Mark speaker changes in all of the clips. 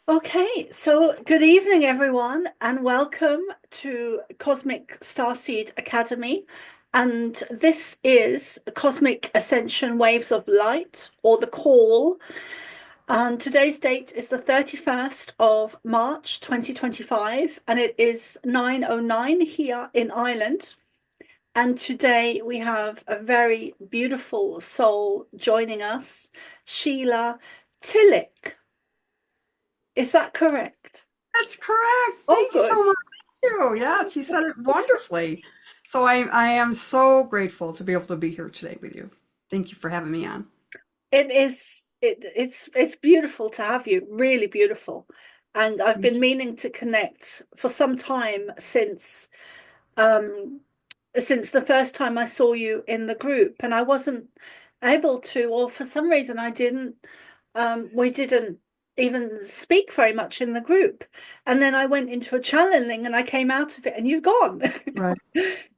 Speaker 1: Okay, so good evening, everyone, and welcome to Cosmic Starseed Academy. And this is Cosmic Ascension Waves of Light, or the Call. And today's date is the 31st of March 2025, and it is 9:09 here in Ireland. And today we have a very beautiful soul joining us, Sheila Tillich. Is that correct?
Speaker 2: That's correct.
Speaker 1: Oh,
Speaker 2: Thank you
Speaker 1: good.
Speaker 2: so much. Thank you. Yes, you said it wonderfully. So I am so grateful to be able to be here today with you. Thank you for having me on.
Speaker 1: It's beautiful to have you, really beautiful. And I've
Speaker 2: Thank
Speaker 1: been
Speaker 2: you.
Speaker 1: meaning to connect for some time um since the first time I saw you in the group, and I wasn't able to, or for some reason I didn't we didn't even speak very much in the group. And then I went into a channeling and I came out of it and you've gone.
Speaker 2: Right.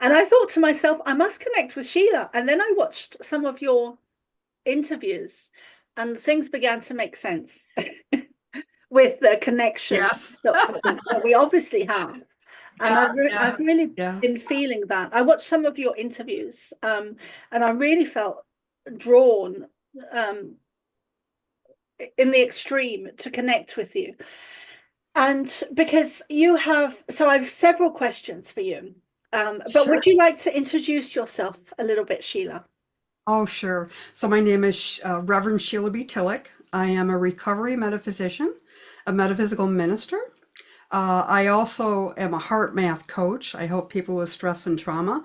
Speaker 1: And I thought to myself, I must connect with Sheila. And then I watched some of your interviews and things began to make sense with the connection
Speaker 2: Yes.
Speaker 1: that we obviously have. And
Speaker 2: Yeah, yeah,
Speaker 1: I've really
Speaker 2: yeah.
Speaker 1: been feeling that. I watched some of your interviews, and I really felt drawn um, in the extreme to connect with you. And because you have, so I have several questions for you. But would
Speaker 2: Sure.
Speaker 1: you like to introduce yourself a little bit, Sheila?
Speaker 2: Oh, sure. So my name is Reverend Sheila B. Tillich. I am a recovery metaphysician, a metaphysical minister. I also am a heart math coach. I help people with stress and trauma.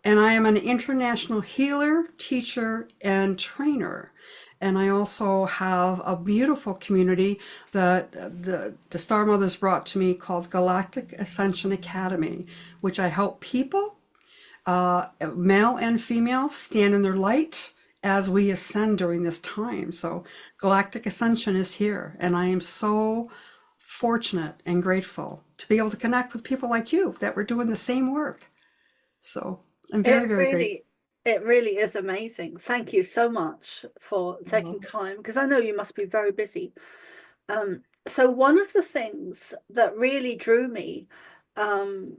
Speaker 2: And I am an international healer, teacher, and trainer. And I also have a beautiful community that the Star Mothers brought to me called Galactic Ascension Academy, which I help people, male and female, stand in their light as we ascend during this time. So Galactic Ascension is here, and I am so fortunate and grateful to be able to connect with people like you that were doing the same work. So I'm
Speaker 1: It
Speaker 2: very, very grateful.
Speaker 1: really, it really is amazing. Thank you so much for taking time because I know you must be very busy. So one of the things that really drew me um,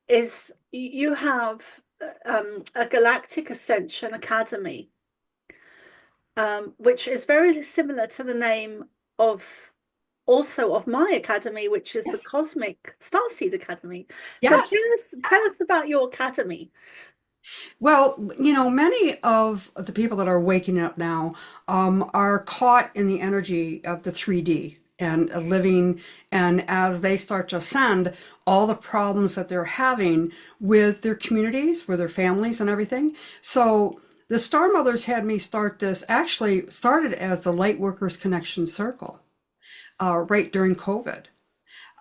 Speaker 1: is you have a Galactic Ascension Academy, which is very similar to the name of also of my academy, which is the
Speaker 2: Yes.
Speaker 1: Cosmic Starseed Academy. So
Speaker 2: Yes.
Speaker 1: tell us about your academy.
Speaker 2: Well, many of the people that are waking up now are caught in the energy of the 3D and living. And as they start to ascend, all the problems that they're having with their communities, with their families and everything. So the Star Mothers had me start this, actually started as the Light Workers Connection Circle, right during COVID.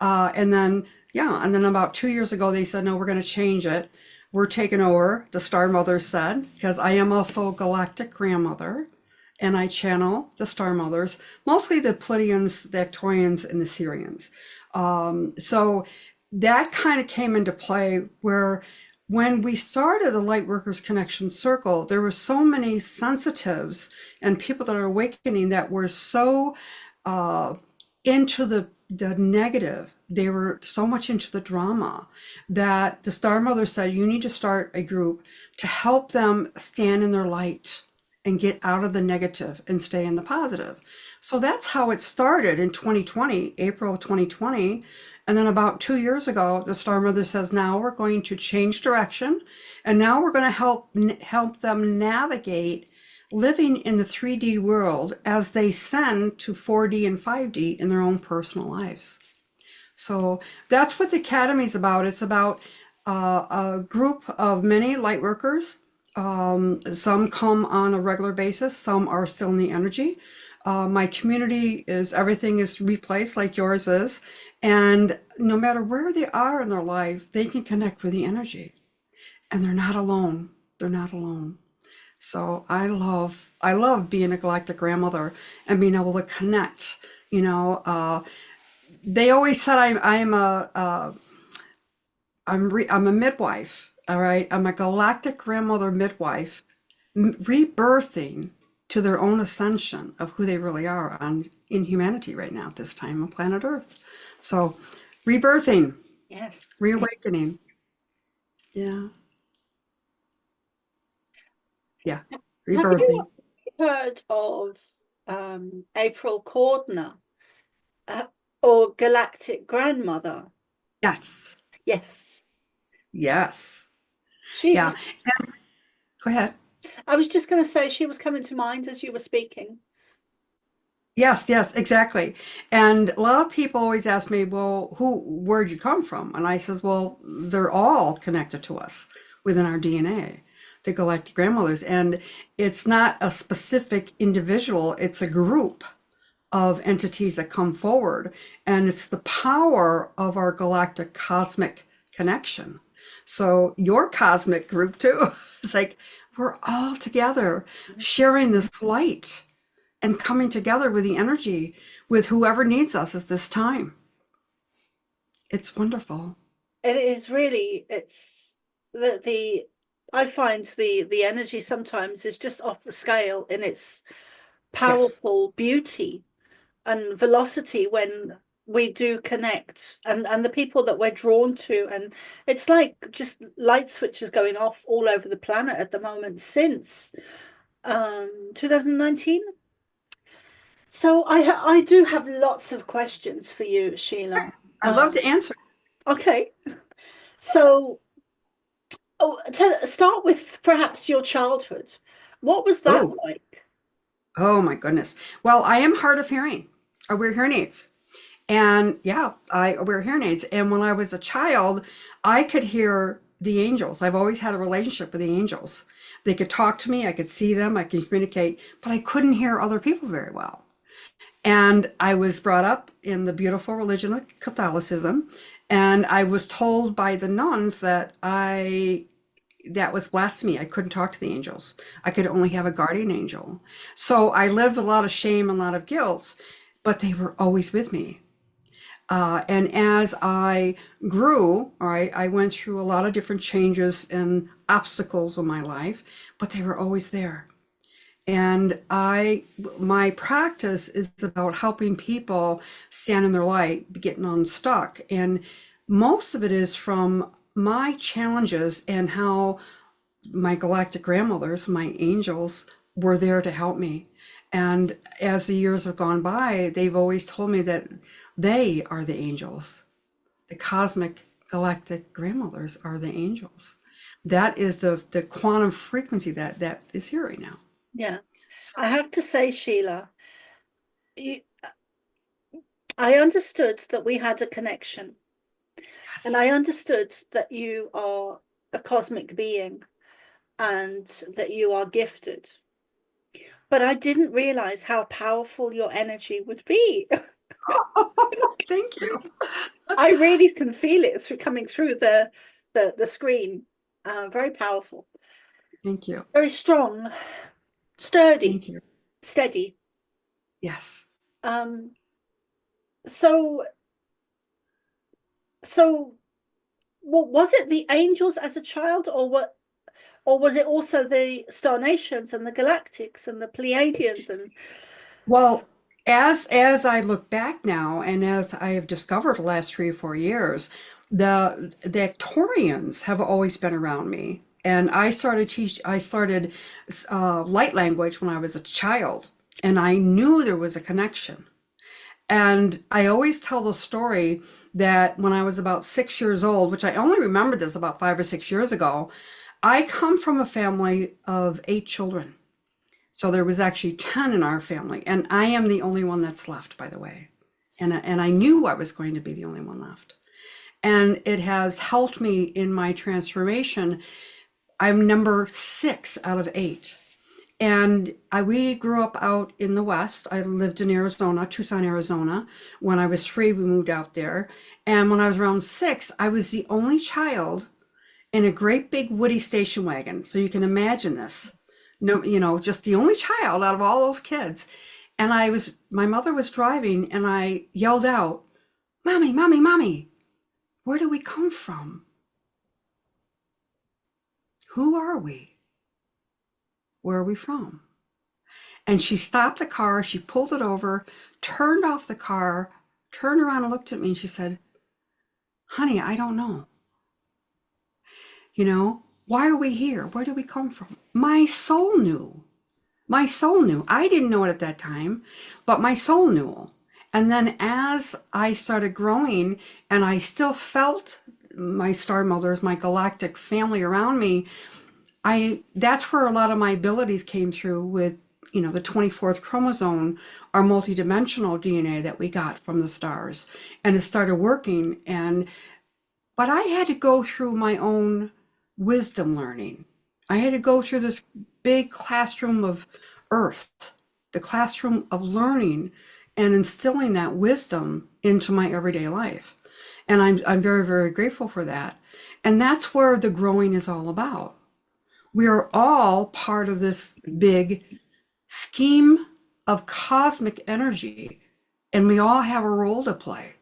Speaker 2: And then, yeah, and then about 2 years ago, they said, no, we're going to change it. We're taking over, the Star Mother said, because I am also a galactic grandmother and I channel the Star Mothers, mostly the Pleiadians, the Arcturians, and the Syrians. So that kind of came into play where when we started the Lightworkers Connection Circle, there were so many sensitives and people that are awakening that were so uh, into the negative. They were so much into the drama that the Star Mother said, you need to start a group to help them stand in their light and get out of the negative and stay in the positive. So that's how it started in 2020, April of 2020. And then about 2 years ago, the Star Mother says, now we're going to change direction. And now we're going to help them navigate living in the 3D world as they send to 4D and 5D in their own personal lives. So that's what the Academy is about. It's about a group of many light workers. Some come on a regular basis, some are still in the energy. My community is everything is replaced like yours is. And no matter where they are in their life, they can connect with the energy. And they're not alone. They're not alone. So I love being a galactic grandmother and being able to connect. You know, they always said I'm a midwife. All right, I'm a galactic grandmother midwife, rebirthing to their own ascension of who they really are on in humanity right now at this time on planet Earth. So rebirthing,
Speaker 1: Yes.
Speaker 2: reawakening. Yeah. Yeah.
Speaker 1: Have you
Speaker 2: Rebirthing.
Speaker 1: heard of April Cordner uh, or Galactic Grandmother?
Speaker 2: Yes.
Speaker 1: Yes.
Speaker 2: Yes.
Speaker 1: She
Speaker 2: Yeah.
Speaker 1: was,
Speaker 2: Go ahead.
Speaker 1: I was just going to say she was coming to mind as you were speaking.
Speaker 2: Yes, yes, exactly. And a lot of people always ask me, well, where'd you come from? And I says, well, they're all connected to us within our DNA, the galactic grandmothers. And it's not a specific individual, it's a group of entities that come forward. And it's the power of our galactic cosmic connection. So your cosmic group too, it's like we're all together sharing this light and coming together with the energy with whoever needs us at this time. It's wonderful.
Speaker 1: It is really, it's the I find the energy sometimes is just off the scale in its
Speaker 2: Yes.
Speaker 1: powerful beauty and velocity when we do connect and the people that we're drawn to, and it's like just light switches going off all over the planet at the moment since 2019. So I do have lots of questions for you, Sheila.
Speaker 2: I love to answer.
Speaker 1: Okay, so start with perhaps your childhood. What was that
Speaker 2: Oh,
Speaker 1: like?
Speaker 2: oh my goodness. Well, I am hard of hearing. I wear hearing aids. And yeah, I wear hearing aids. And when I was a child, I could hear the angels. I've always had a relationship with the angels. They could talk to me, I could see them, I could communicate, but I couldn't hear other people very well. And I was brought up in the beautiful religion of Catholicism, and I was told by the nuns that was blasphemy. I couldn't talk to the angels. I could only have a guardian angel. So I lived with a lot of shame and a lot of guilt, but they were always with me. And as I grew, I went through a lot of different changes and obstacles in my life, but they were always there. And my practice is about helping people stand in their light, getting unstuck. And most of it is from my challenges and how my galactic grandmothers, my angels, were there to help me. And as the years have gone by, they've always told me that they are the angels. The cosmic galactic grandmothers are the angels. That is the quantum frequency that is here right now.
Speaker 1: Yeah,
Speaker 2: So,
Speaker 1: I have to say, Sheila, you, I understood that we had a connection, and
Speaker 2: yes.
Speaker 1: I understood that you are a cosmic being and that you are gifted. But I didn't realize how powerful your energy would be.
Speaker 2: Thank you.
Speaker 1: I really can feel it through coming through the screen. Very powerful,
Speaker 2: Thank you.
Speaker 1: very strong, sturdy,
Speaker 2: Thank you.
Speaker 1: steady.
Speaker 2: Yes.
Speaker 1: Um, so so was it the angels as a child, or what? Or was it also the Star Nations and the Galactics and the Pleiadians and
Speaker 2: Well, as I look back now, and as I have discovered the last 3 or 4 years, the Ictorians have always been around me. And I started light language when I was a child, and I knew there was a connection. And I always tell the story that when I was about 6 years old, which I only remembered this about 5 or 6 years ago, I come from a family of 8 children. So there was actually 10 in our family, and I am the only one that's left, by the way. And I knew I was going to be the only one left. And it has helped me in my transformation. I'm number 6 out of 8. And we grew up out in the West. I lived in Arizona, Tucson, Arizona. When I was 3, we moved out there. And when I was around 6, I was the only child in a great big woody station wagon. So you can imagine this. No, just the only child out of all those kids. And my mother was driving, and I yelled out, "Mommy, mommy, mommy, where do we come from? Who are we? Where are we from?" And she stopped the car, she pulled it over, turned off the car, turned around and looked at me and she said, "Honey, I don't know. Why are we here? Where do we come from?" My soul knew. My soul knew. I didn't know it at that time, but my soul knew. And then as I started growing and I still felt my star mothers, my galactic family around me, that's where a lot of my abilities came through with, the 24th chromosome, our multidimensional DNA that we got from the stars. And it started working. But I had to go through my own wisdom learning. I had to go through this big classroom of earth, the classroom of learning and instilling that wisdom into my everyday life. And I'm very, very grateful for that. And that's where the growing is all about. We are all part of this big scheme of cosmic energy, and we all have a role to play.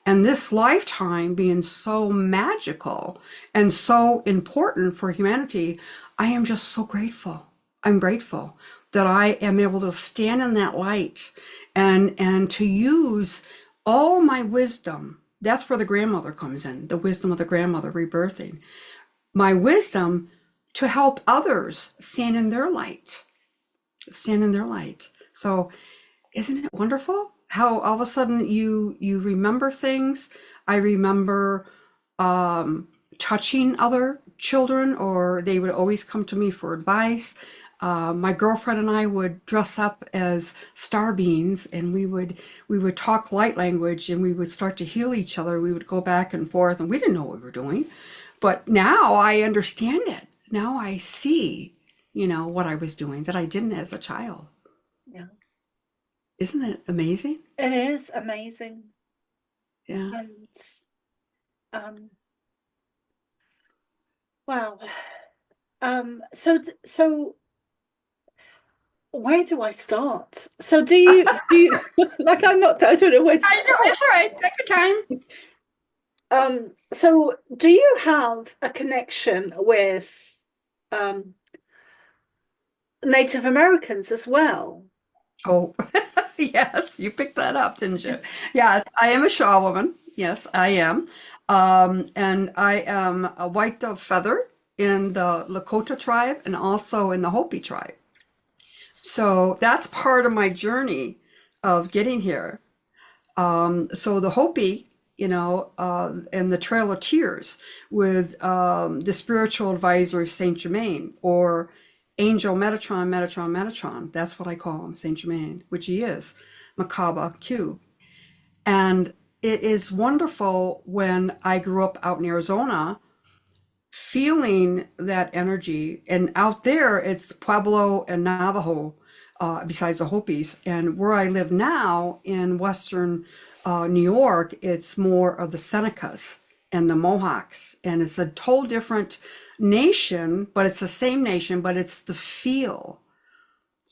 Speaker 2: And this lifetime being so magical and so important for humanity, I am just so grateful. I'm grateful that I am able to stand in that light and to use all my wisdom. That's where the grandmother comes in, the wisdom of the grandmother rebirthing. My wisdom to help others stand in their light, stand in their light. So isn't it wonderful how all of a sudden you remember things? I remember touching other children, or they would always come to me for advice. My girlfriend and I would dress up as star beings, and we would talk light language, and we would start to heal each other. We would go back and forth, and we didn't know what we were doing. But now I understand it. Now I see, what I was doing that I didn't as a child.
Speaker 1: Yeah.
Speaker 2: Isn't it amazing?
Speaker 1: It is amazing.
Speaker 2: Yeah.
Speaker 1: And wow. So where do I start? So do you like I don't know where to
Speaker 2: I know,
Speaker 1: start.
Speaker 2: it's all right. Take your time.
Speaker 1: So do you have a connection with Native Americans as well?
Speaker 2: Oh, yes, you picked that up, didn't you? Yes, I am a Shaw woman. Yes, I am. And I am a white dove feather in the Lakota tribe and also in the Hopi tribe. So that's part of my journey of getting here. So the Hopi, and the Trail of Tears with the spiritual advisor of Saint Germain, or Angel Metatron, Metatron, Metatron. That's what I call him, Saint Germain, which he is, Macabre Cube. And it is wonderful when I grew up out in Arizona, feeling that energy. And out there, it's Pueblo and Navajo, besides the Hopis. And where I live now in Western New York, it's more of the Senecas and the Mohawks. And it's a total different nation, but it's the same nation, but it's the feel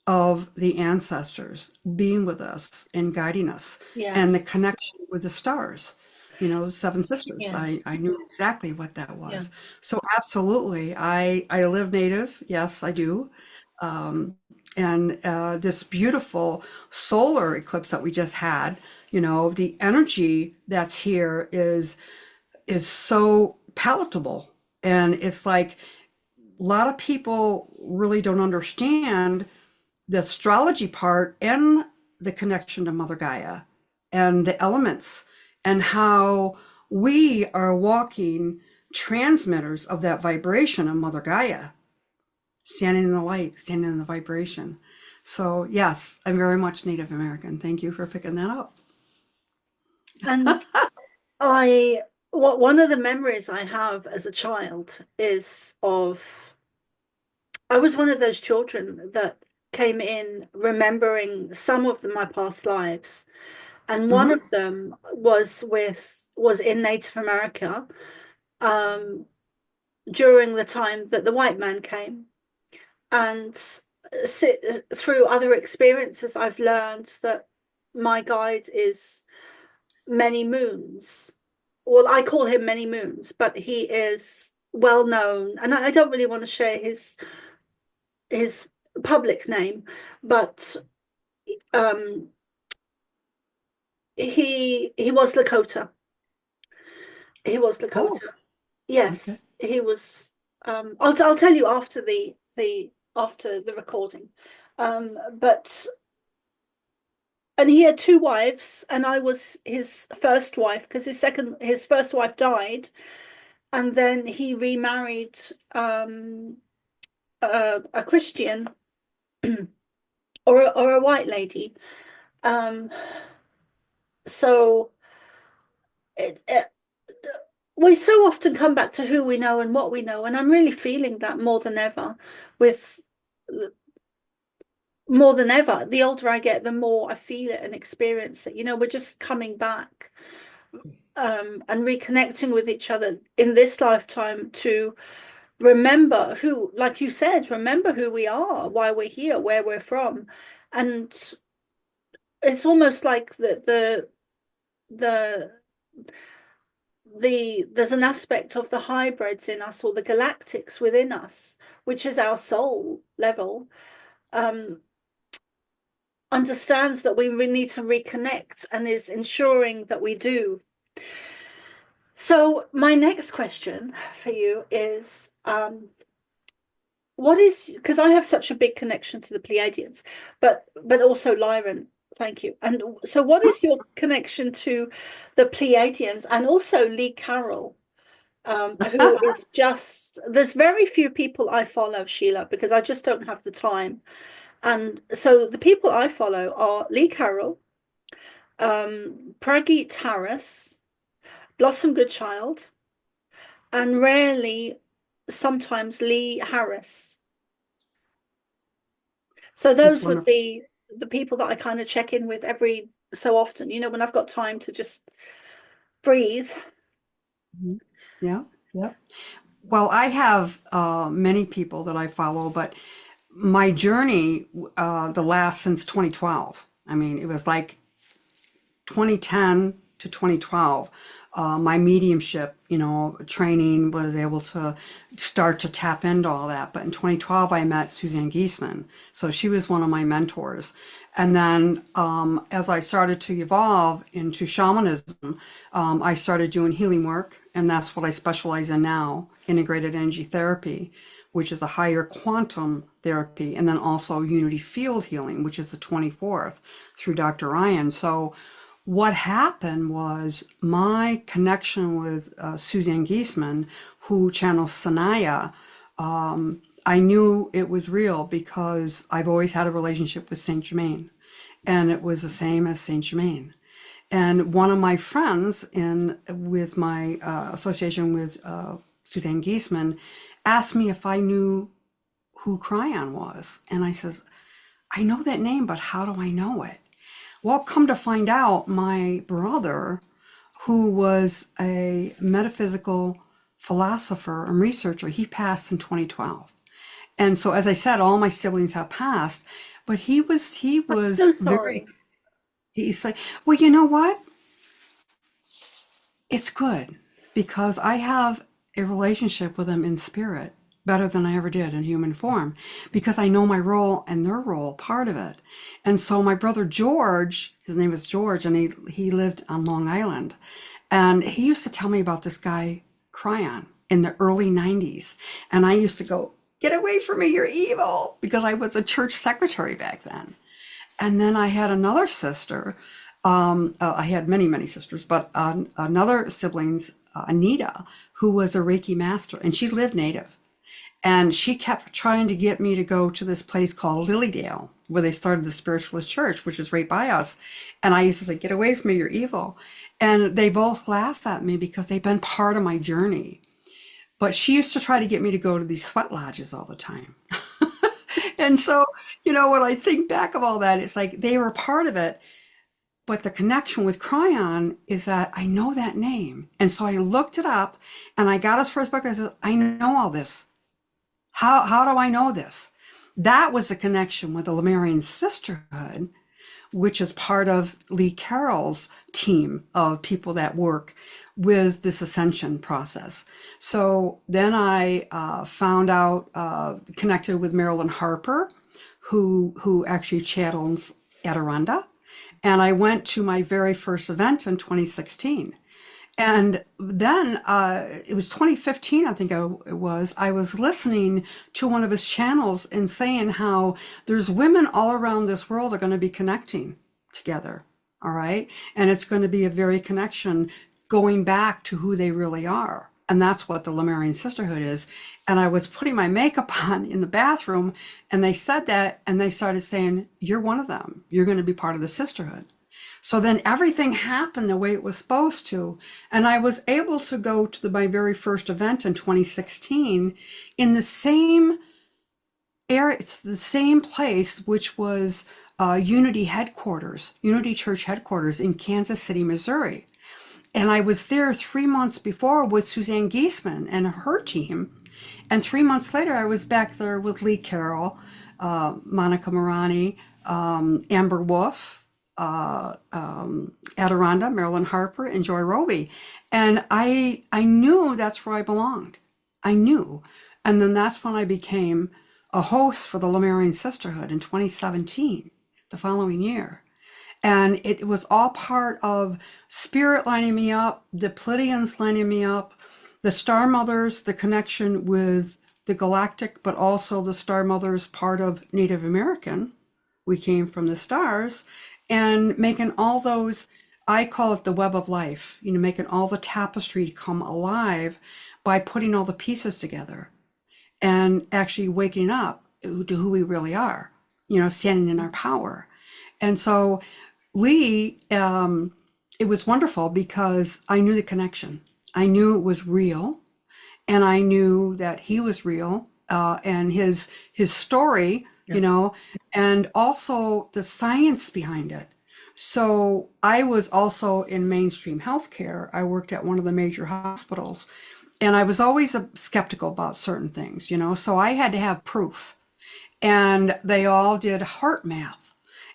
Speaker 2: of the ancestors being with us and guiding us, and
Speaker 1: Yes.
Speaker 2: the connection with the stars, the seven sisters.
Speaker 1: Yeah.
Speaker 2: I knew exactly what that
Speaker 1: Yeah.
Speaker 2: was. So absolutely, I live native. Yes, I do. Um, and this beautiful solar eclipse that we just had, the energy that's here is so palatable. And it's like a lot of people really don't understand the astrology part and the connection to Mother Gaia and the elements, and how we are walking transmitters of that vibration of Mother Gaia, standing in the light, standing in the vibration. So yes, I'm very much Native American. Thank you for picking that up.
Speaker 1: And I one of the memories I have as a child is of I was one of those children that came in remembering some of my past lives, and one
Speaker 2: Hmm.
Speaker 1: of them was in Native America um, during the time that the white man came. And through other experiences, I've learned that my guide is Many Moons. Well, I call him Many Moons, but he is well known, and I don't really want to share his public name, but um, he was Lakota. He was
Speaker 2: Oh,
Speaker 1: Lakota.
Speaker 2: okay.
Speaker 1: Yes, he was. I'll tell you after the after the recording. But and he had two wives, and I was his first wife because his first wife died, and then he remarried a Christian or a white lady. Um, so it we so often come back to who we know and what we know, and I'm really feeling that more than ever with more than ever. The older I get, the more I feel it and experience it. We're just coming back and reconnecting with each other in this lifetime to remember who, like you said, remember who we are, why we're here, where we're from. And it's almost like the there's an aspect of the hybrids in us or the galactics within us, which is our soul level, um, understands that we need to reconnect and is ensuring that we do. So my next question for you is, what is, because I have such a big connection to the Pleiadians, but also Lyran, thank you. And so what is your connection to the Pleiadians and also Lee Carroll? Who is just, there's very few people I follow, Sheila, because I just don't have the time. And so the people I follow are Lee Carroll, Praggy Taras, Blossom Goodchild, and rarely, sometimes Lee Harris. So
Speaker 2: That's
Speaker 1: those would
Speaker 2: wonderful.
Speaker 1: be the people that I kind of check in with every so often, when I've got time to just breathe.
Speaker 2: Mhm. Yeah, yeah. Well, I have many people that I follow, but my journey, the last since 2012. I mean, it was like 2010 to 2012. My mediumship, training was able to start to tap into all that. But in 2012, I met Suzanne Giesemann. So she was one of my mentors. And then as I started to evolve into shamanism, I started doing healing work. And that's what I specialize in now, integrated energy therapy, which is a higher quantum therapy. And then also unity field healing, which is the 24th through Dr. Ryan. So what happened was my connection with Suzanne Giesemann, who channels Sanaya. I knew it was real because I've always had a relationship with Saint Germain, and it was the same as Saint Germain. And one of my friends in with my association with Suzanne Giesemann asked me if I knew who Cryon was, and I says, I know that name, but how do I know it? Well, come to find out, my brother, who was a metaphysical philosopher and researcher, he passed in 2012. And so, as I said, all my siblings have passed, but he
Speaker 1: I'm
Speaker 2: was
Speaker 1: so
Speaker 2: very,
Speaker 1: sorry.
Speaker 2: he's like, well, you know what? It's good because I have a relationship with them in spirit better than I ever did in human form because I know my role and their role, part of it. And so my brother George, his name is George, and he lived on Long Island. And he used to tell me about this guy, Cryon, in the early 90s. And I used to go, get away from me, you're evil, because I was a church secretary back then. And then I had another sister. I had many, many sisters, but another siblings, Anita, who was a Reiki master, and she lived native. And she kept trying to get me to go to this place called Lilydale, where they started the Spiritualist Church, which is right by us. And I used to say, get away from me, you're evil. And they both laugh at me because they've been part of my journey. But she used to try to get me to go to these sweat lodges all the time. And so, when I think back of all that, it's like they were part of it. But the connection with Cryon is that I know that name. And so I looked it up and I got his first book. And I said, I know all this. How do I know this? That was the connection with the Lemurian Sisterhood, which is part of Lee Carroll's team of people that work with this ascension process. So then I found out, connected with Marilyn Harper, who actually channels Adirondra. And I went to my very first event in 2016. And then it was 2015, I think I was listening to one of his channels and saying how there's women all around this world are going to be connecting together. All right. And it's going to be a very connection going back to who they really are. And that's what the Lemurian Sisterhood is. And I was putting my makeup on in the bathroom, and they said that, and they started saying, "You're one of them. You're going to be part of the sisterhood." So then everything happened the way it was supposed to. And I was able to go to my very first event in 2016 in the same area, it's the same place, which was Unity headquarters, Unity Church headquarters in Kansas City, Missouri. And I was there 3 months before with Suzanne Giesman and her team. And 3 months later, I was back there with Lee Carroll, Monica Morani, Amber Wolf, Adirondra, Marilyn Harper, and Joy Roby. And I knew that's where I belonged. I knew. And then that's when I became a host for the Lemurian Sisterhood in 2017, the following year. And it was all part of Spirit lining me up, the Pleiadians lining me up, the Star Mothers, the connection with the galactic, but also the Star Mothers part of Native American. We came from the stars, and making all those, I call it the web of life, making all the tapestry come alive by putting all the pieces together and actually waking up to who we really are, standing in our power. And so Lee, it was wonderful because I knew the connection. I knew it was real, and I knew that he was real, and his story, and also the science behind it. So I was also in mainstream healthcare. I worked at one of the major hospitals, and I was always skeptical about certain things, so I had to have proof. And they all did heart math.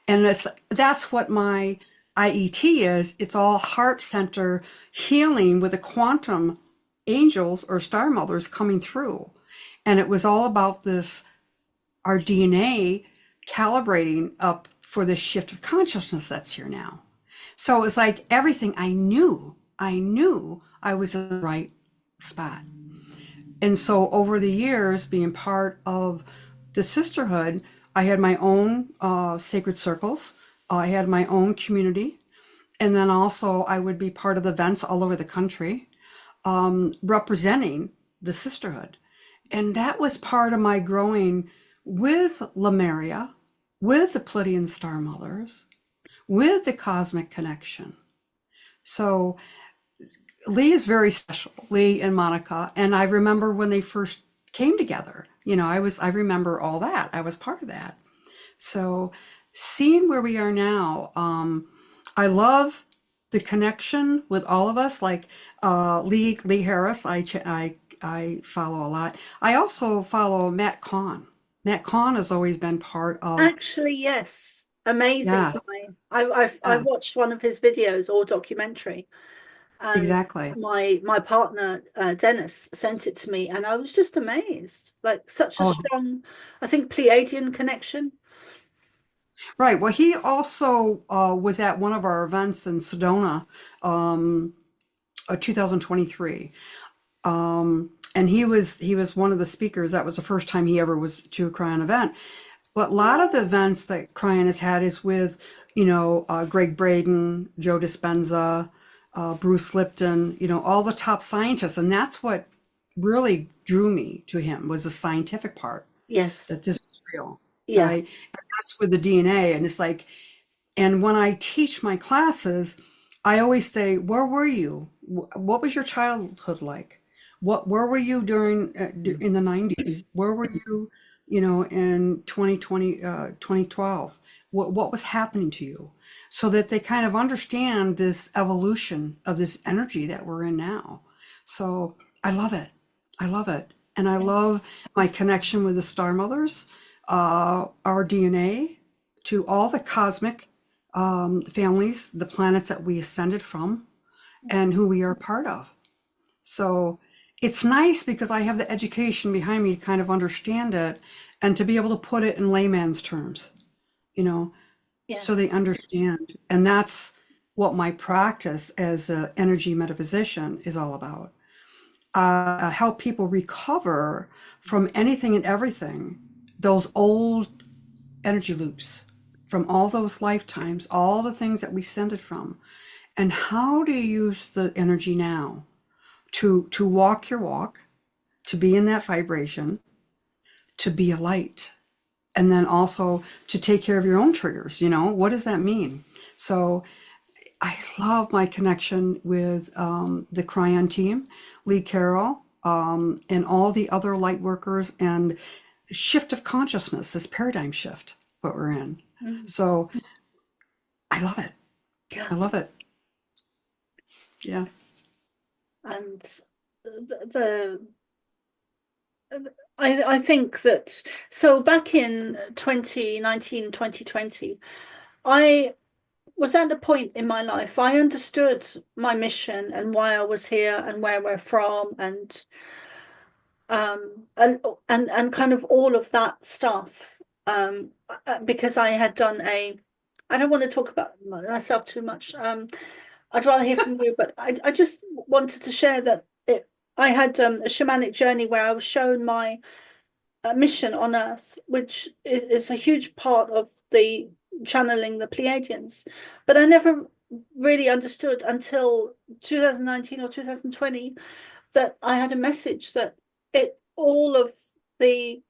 Speaker 2: And that's what my IET is. It's all heart center healing with the quantum angels or star mothers coming through. And it was all about this, our DNA calibrating up for this shift of consciousness that's here now. So it was like everything I knew I was in the right spot. And so over the years, being part of the sisterhood, I had my own sacred circles. I had my own community. And then also I would be part of events all over the country, representing the sisterhood. And that was part of my growing with Lemuria, with the Pleiadian Star Mothers, with the Cosmic Connection. So Lee is very special, Lee and Monica. And I remember when they first came together, I remember all that. I was part of that. So seeing where we are now, I love the connection with all of us. Like Lee Harris, I follow a lot. I also follow Matt Kahn. Matt Kahn has always been part of.
Speaker 1: Actually, yes, amazing
Speaker 2: Yes,
Speaker 1: guy. I've watched one of his videos or documentary, and
Speaker 2: exactly.
Speaker 1: my partner Dennis sent it to me, and I was just amazed. Like such a
Speaker 2: Oh,
Speaker 1: strong, I think, Pleiadian connection.
Speaker 2: right. Well, he also was at one of our events in Sedona, 2023. And he was one of the speakers. That was the first time he ever was to a Cryon event. But a lot of the events that Cryon has had is with, Greg Braden, Joe Dispenza, Bruce Lipton, all the top scientists. And that's what really drew me to him, was the scientific part,
Speaker 1: Yes.
Speaker 2: that this is real,
Speaker 1: Yeah.
Speaker 2: right? And that's with the DNA. And it's like, and when I teach my classes, I always say, where were you? What was your childhood like? Where were you during in the 90s? Where were you, in 2020, 2012? What was happening to you? So that they kind of understand this evolution of this energy that we're in now. So I love it. I love it. And I love my connection with the Star Mothers, our DNA, to all the cosmic families, the planets that we ascended from, and who we are part of. So it's nice because I have the education behind me to kind of understand it. and to be able to put it in layman's terms, you know, so
Speaker 1: Yes.
Speaker 2: they understand. And that's what my practice as an energy metaphysician is all about. Help people recover from anything and everything, those old energy loops from all those lifetimes, all the things that we send it from. And how do you use the energy now to walk your walk, to be in that vibration, to be a light, and then also to take care of your own triggers. What does that mean? So I love my connection with the Cryon team, Lee Carroll, and all the other light workers, and shift of consciousness, this paradigm shift, what we're in.
Speaker 1: Mm.
Speaker 2: So I love it.
Speaker 1: Yeah.
Speaker 2: I love it. Yeah.
Speaker 1: And the I think that, so back in 2019, 2020, I was at a point in my life I understood my mission and why I was here and where we're from, and kind of all of that stuff, because I had done I don't want to talk about myself too much. I'd rather hear from you, but I just wanted to share that I had a shamanic journey where I was shown my mission on Earth, which is a huge part of the channeling the Pleiadians. But I never really understood until 2019 or 2020 that I had a message that all of the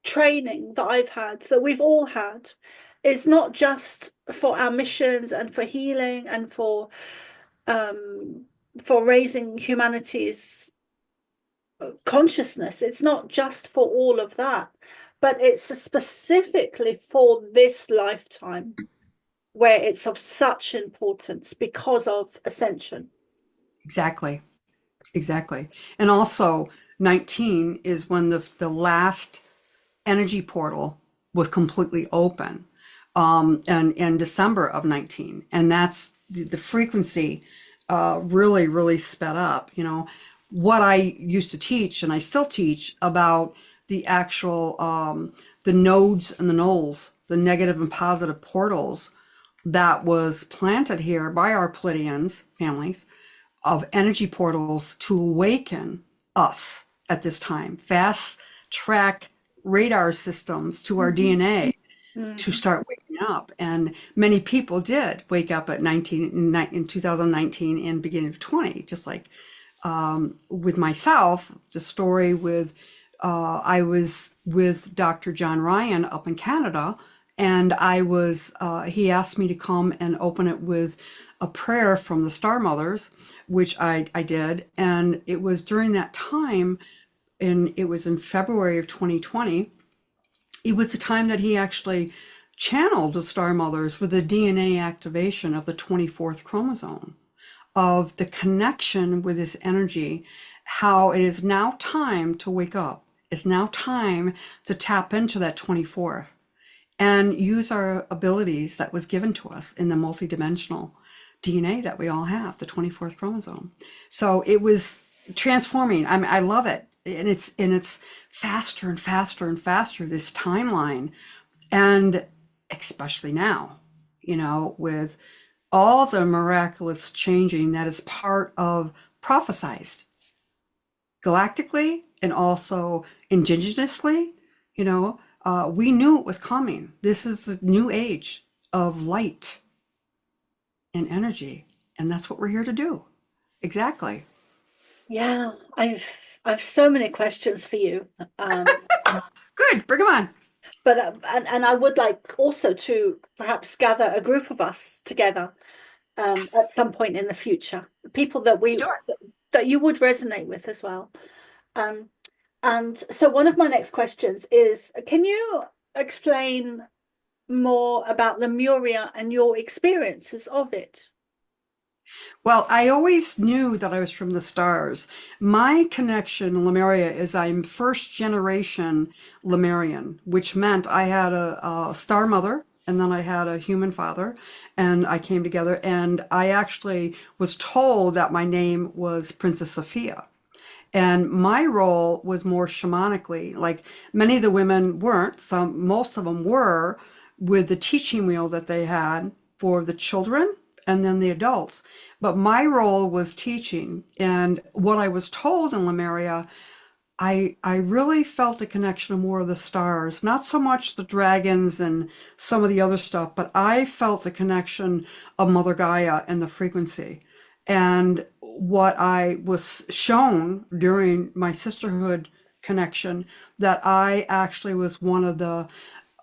Speaker 1: training that I've had, that we've all had, is not just for our missions and for healing and for raising humanity's consciousness. It's not just for all of that, but it's specifically for this lifetime where it's of such importance because of Ascension.
Speaker 2: Exactly. Exactly. And also 19 is when the last energy portal was completely open, and in December of 19. And that's the frequency really, really sped up. What I used to teach, and I still teach about the actual the nodes and the nulls, the negative and positive portals that was planted here by our Pleiadians families of energy portals to awaken us at this time, fast track radar systems to our
Speaker 1: Mhm.
Speaker 2: DNA to
Speaker 1: Mhm.
Speaker 2: start waking up. And many people did wake up at 2019 and beginning of 20, just like with myself, the story with I was with Dr. John Ryan up in Canada, and he asked me to come and open it with a prayer from the Star Mothers, which I did. And it was during that time, and it was in February of 2020. It was the time that he actually channeled the Star Mothers with the DNA activation of the 24th chromosome, of the connection with this energy, how it is now time to wake up. It's now time to tap into that 24th and use our abilities that was given to us in the multidimensional DNA that we all have, the 24th chromosome. So it was transforming. I love it. And it's faster and faster and faster, this timeline. And especially now, with all the miraculous changing that is part of prophesized galactically and also indigenously, we knew it was coming. This is a new age of light and energy, and that's what we're here to do. Exactly.
Speaker 1: Yeah, I've so many questions for you. Um,
Speaker 2: Good, bring them on.
Speaker 1: but and I would like also to perhaps gather a group of us together
Speaker 2: Yes,
Speaker 1: at some point in the future, people
Speaker 2: let's do it.
Speaker 1: that you would resonate with as well. Um, and so one of my next questions is, can you explain more about the Muria and your experiences of it?
Speaker 2: Well, I always knew that I was from the stars. My connection in Lemuria is I'm first generation Lemurian, which meant I had a star mother and then I had a human father, and I came together, and I actually was told that my name was Princess Sophia. And my role was more shamanically, like many of the women weren't, most of them were, with the teaching wheel that they had for the children and then the adults. But my role was teaching. And what I was told in Lemuria, I really felt a connection of more of the stars, not so much the dragons and some of the other stuff, but I felt the connection of Mother Gaia and the frequency. And what I was shown during my sisterhood connection, that I actually was one of the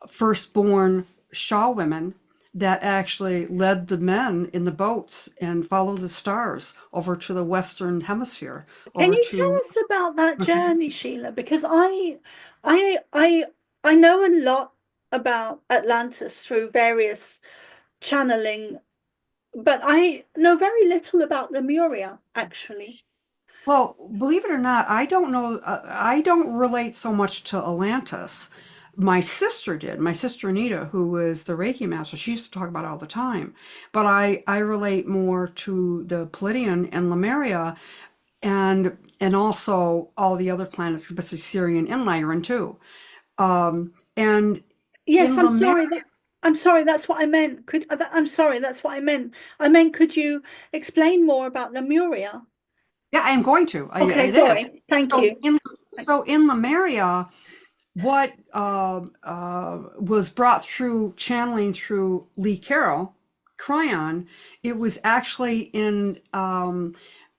Speaker 2: firstborn Shaw women that actually led the men in the boats and followed the stars over to the Western Hemisphere,
Speaker 1: Can
Speaker 2: over
Speaker 1: you tell
Speaker 2: to.
Speaker 1: us about that journey, Sheila? Because I, I, I know a lot about Atlantis through various channeling, but I know very little about Lemuria, actually.
Speaker 2: Well, believe it or not, I don't know. I don't relate so much to Atlantis. My sister did. My sister Anita, who was the Reiki master, she used to talk about it all the time. But I relate more to the Pleiadian and Lemuria, and also all the other planets, especially Sirian and Lyran too. And
Speaker 1: Yes,
Speaker 2: in Lemuria,
Speaker 1: I'm sorry, that's what I meant. I'm sorry, that's what I meant. I meant, could you explain more about Lemuria?
Speaker 2: yeah, I am going to.
Speaker 1: Okay,
Speaker 2: It is.
Speaker 1: sorry. Thank
Speaker 2: So
Speaker 1: you.
Speaker 2: in Lemuria, what was brought through channeling through Lee Carroll, Cryon, it was actually in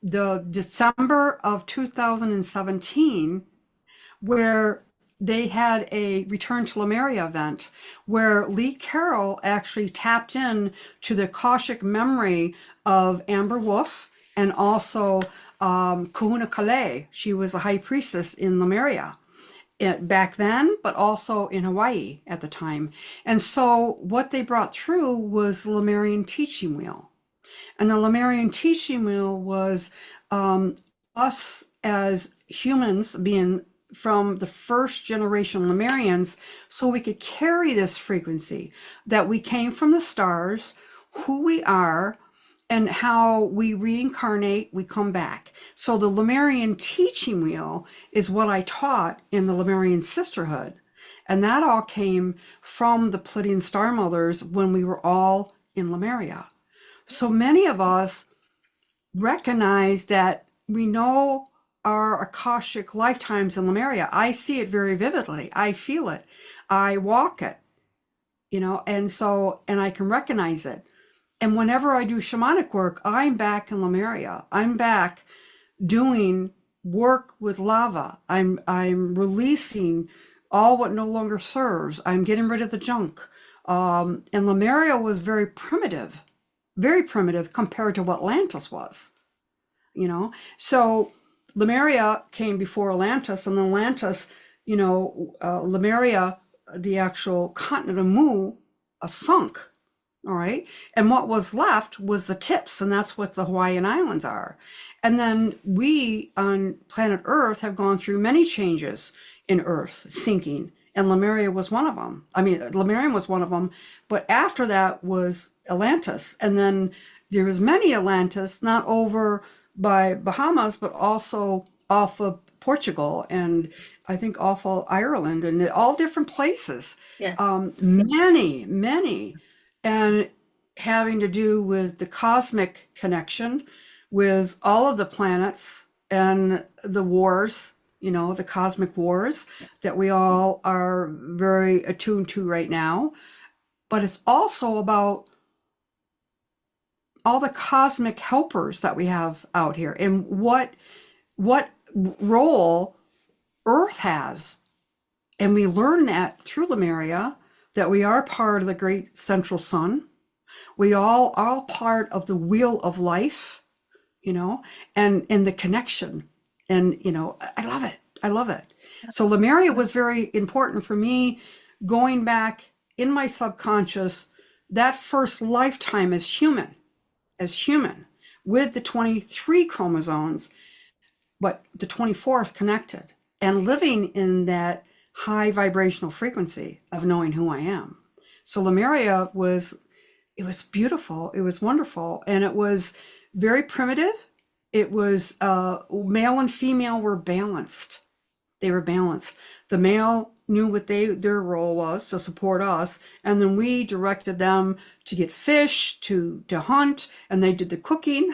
Speaker 2: the December of 2017 where they had a Return to Lemuria event where Lee Carroll actually tapped in to the Akashic memory of Amber Wolf and also Kahuna Kale. She was a high priestess in Lemuria back then, but also in Hawaii at the time. And so what they brought through was the Lemurian teaching wheel. And the Lemurian teaching wheel was us as humans being from the first generation Lemurians, so we could carry this frequency that we came from the stars, who we are, and how we reincarnate, we come back. So the Lemurian teaching wheel is what I taught in the Lemurian sisterhood. And that all came from the Pleiadian star mothers when we were all in Lemuria. So many of us recognize that we know our Akashic lifetimes in Lemuria. I see it very vividly. I feel it. I walk it, and I can recognize it. And whenever I do shamanic work, I'm back in Lemuria. I'm back doing work with lava. I'm releasing all what no longer serves. I'm getting rid of the junk. And Lemuria was very primitive compared to what Atlantis was. So Lemuria came before Atlantis, and Atlantis, Lemuria, the actual continent of Mu, sunk. All right. And what was left was the tips, and that's what the Hawaiian Islands are. And then we on planet Earth have gone through many changes in Earth sinking, and Lemuria was one of them. I mean, Lemurian was one of them, but after that was Atlantis. And then there was many Atlantis, not over by Bahamas, but also off of Portugal and I think off of Ireland and all different places.
Speaker 1: Yes.
Speaker 2: Many, and having to do with the cosmic connection with all of the planets and the wars, the cosmic wars that we all are very attuned to right now. But it's also about all the cosmic helpers that we have out here and what role Earth has. And we learn that through Lemuria, that we are part of the great central sun. We all are part of the wheel of life, and the connection. And, I love it. I love it. So Lemuria was very important for me going back in my subconscious, that first lifetime as human, with the 23 chromosomes, but the 24th connected and living in that high vibrational frequency of knowing who I am. So Lemuria was beautiful. It was wonderful. And it was very primitive. It was male and female were balanced. They were balanced. The male knew what their role was to support us, and then we directed them to get fish, to hunt, and they did the cooking.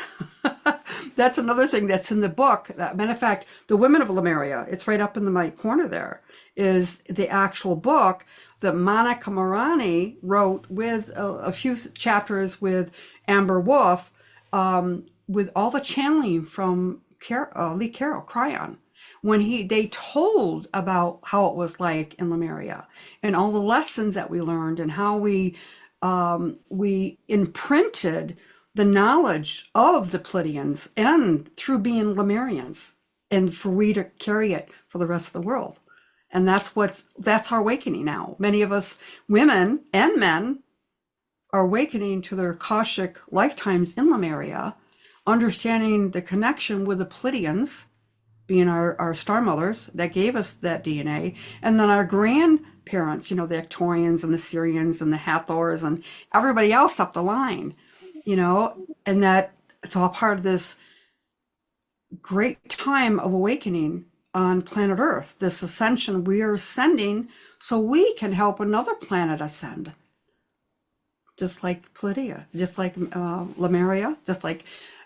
Speaker 2: That's another thing that's in the book. Matter of fact, the Women of Lemuria, it's right up in the right corner there, is the actual book that Monica Morani wrote with a few chapters with Amber Wolf, with all the channeling from Lee Carroll, Cryon, when they told about how it was like in Lemuria and all the lessons that we learned and how we imprinted the knowledge of the Pleiadians and through being Lemurians, and for we to carry it for the rest of the world. And that's our awakening now. Many of us women and men are awakening to their Akashic lifetimes in Lemuria, understanding the connection with the Pleiadians, being our star mothers that gave us that DNA, and then our grandparents, the Ictorians and the Syrians and the Hathors and everybody else up the line, and that it's all part of this great time of awakening on planet Earth, this ascension we are ascending so we can help another planet ascend. Just like Pleiadia, just like Lemuria, just like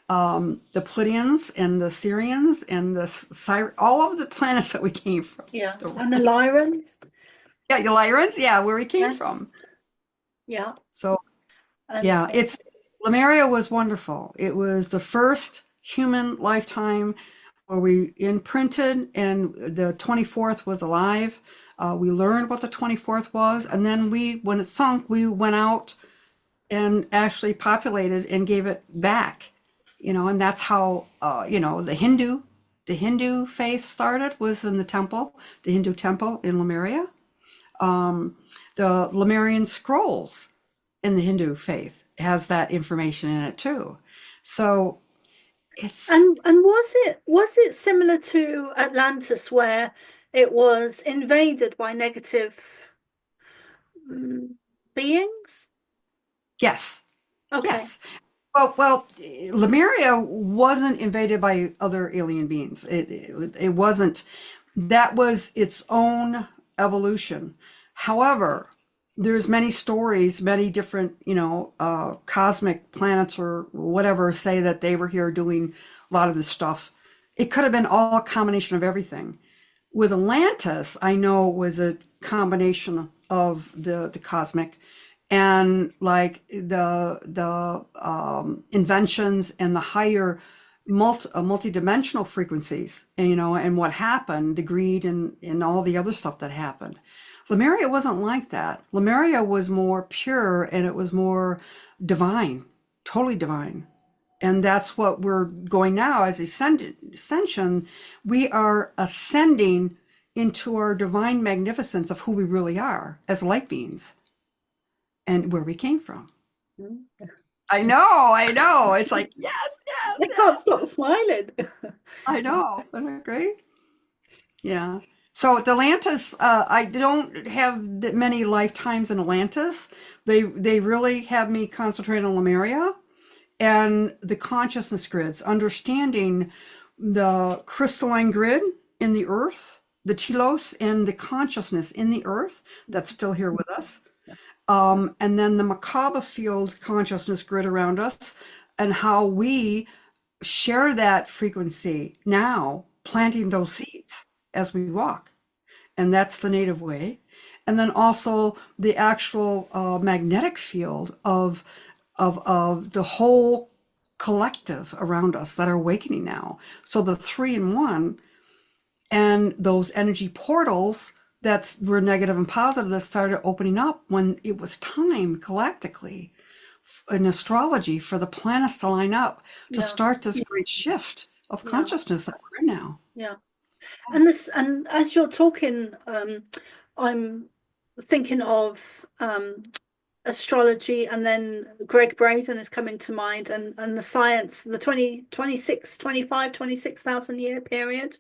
Speaker 2: the Pleiadians and the Syrians and all of the planets that we came from.
Speaker 1: Yeah, and the Lyrans.
Speaker 2: Yeah, the Lyrans, yeah, where we came
Speaker 1: Yes.
Speaker 2: from.
Speaker 1: Yeah.
Speaker 2: So, yeah, Lemuria was wonderful. It was the first human lifetime where we imprinted, and the 24th was alive. We learned what the 24th was, and then when it sunk, we went out and actually populated and gave it back. And that's how the Hindu faith started, was in the temple, the Hindu temple in Lemuria. The Lemurian scrolls in the Hindu faith has that information in it too. So it's
Speaker 1: and was it similar to Atlantis, where it was invaded by negative beings?
Speaker 2: yes,
Speaker 1: Okay.
Speaker 2: yes. Well, Lemuria wasn't invaded by other alien beings. It wasn't. That was its own evolution. However, there's many stories, many different, cosmic planets or whatever say that they were here doing a lot of this stuff. It could have been all a combination of everything. With Atlantis, I know was a combination of the cosmic and like the inventions and the higher multi-dimensional frequencies, and what happened, the greed and all the other stuff that happened. Lemuria wasn't like that. Lemuria was more pure, and it was more divine, totally divine. And that's what we're going now as ascension. We are ascending into our divine magnificence of who we really are as light beings and where we came from. I know. It's like, yes.
Speaker 1: I can't stop smiling.
Speaker 2: I know. Isn't that great? Yeah. So Atlantis, I don't have that many lifetimes in Atlantis. They really have me concentrate on Lemuria and the consciousness grids, understanding the crystalline grid in the earth, the telos and the consciousness in the earth that's still here with us. And then the Merkaba field consciousness grid around us, and how we share that frequency now, planting those seeds as we walk. And that's the native way. And then also the actual magnetic field of the whole collective around us that are awakening now. So the 3-in-1 and those energy portals that were negative and positive that started opening up when it was time galactically in astrology for the planets to line up to start this great shift of consciousness that we're in now.
Speaker 1: Yeah. And as you're talking, I'm thinking of astrology, and then Greg Braden is coming to mind, and the science, the 26,000 year period.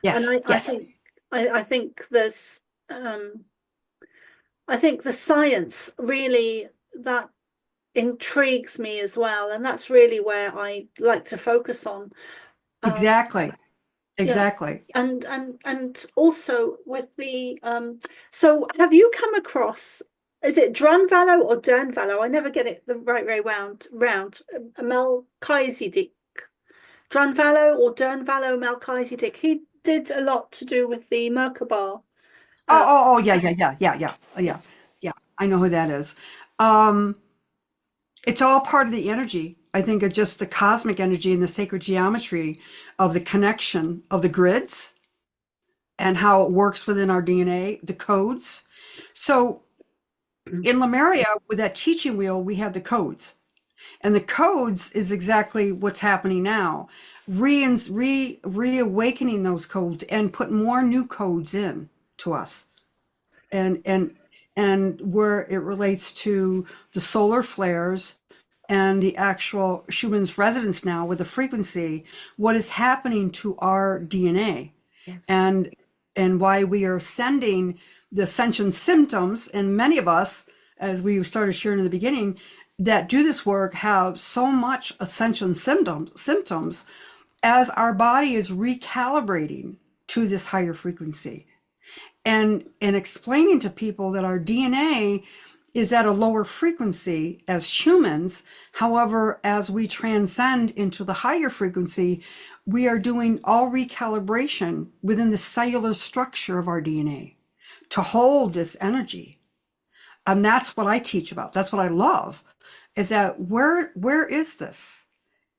Speaker 2: Yes,
Speaker 1: And
Speaker 2: yes.
Speaker 1: I think there's I think the science really, that intrigues me as well, and that's really where I like to focus on. Um,
Speaker 2: Exactly.
Speaker 1: yeah,
Speaker 2: Exactly.
Speaker 1: and also with the so have you come across, is it Drunvalo or Dernvalo? I never get it the right way round. Melchizedek. Drunvalo or Dernvalo Melchizedek. He did a lot to do with the Merkabah.
Speaker 2: Oh,
Speaker 1: Uh,
Speaker 2: oh, oh, yeah, yeah, yeah, yeah, yeah,
Speaker 1: yeah.
Speaker 2: yeah, yeah. I know who that is. Um, it's all part of the energy. I think it's just the cosmic energy and the sacred geometry of the connection of the grids and how it works within our DNA, the codes. So in Lemuria, with that teaching wheel, we had the codes. And the codes is exactly what's happening now. Reawakening those codes and put more new codes in to us. And where it relates to the solar flares and the actual Schumann's resonance now with the frequency, what is happening to our DNA,
Speaker 1: Yes.
Speaker 2: and why we are sending the ascension symptoms. And many of us, as we started sharing in the beginning, that do this work have so much ascension symptoms as our body is recalibrating to this higher frequency, and explaining to people that our DNA is at a lower frequency as humans. However, as we transcend into the higher frequency, we are doing all recalibration within the cellular structure of our DNA to hold this energy. And that's what I teach about. That's what I love, is that where is this?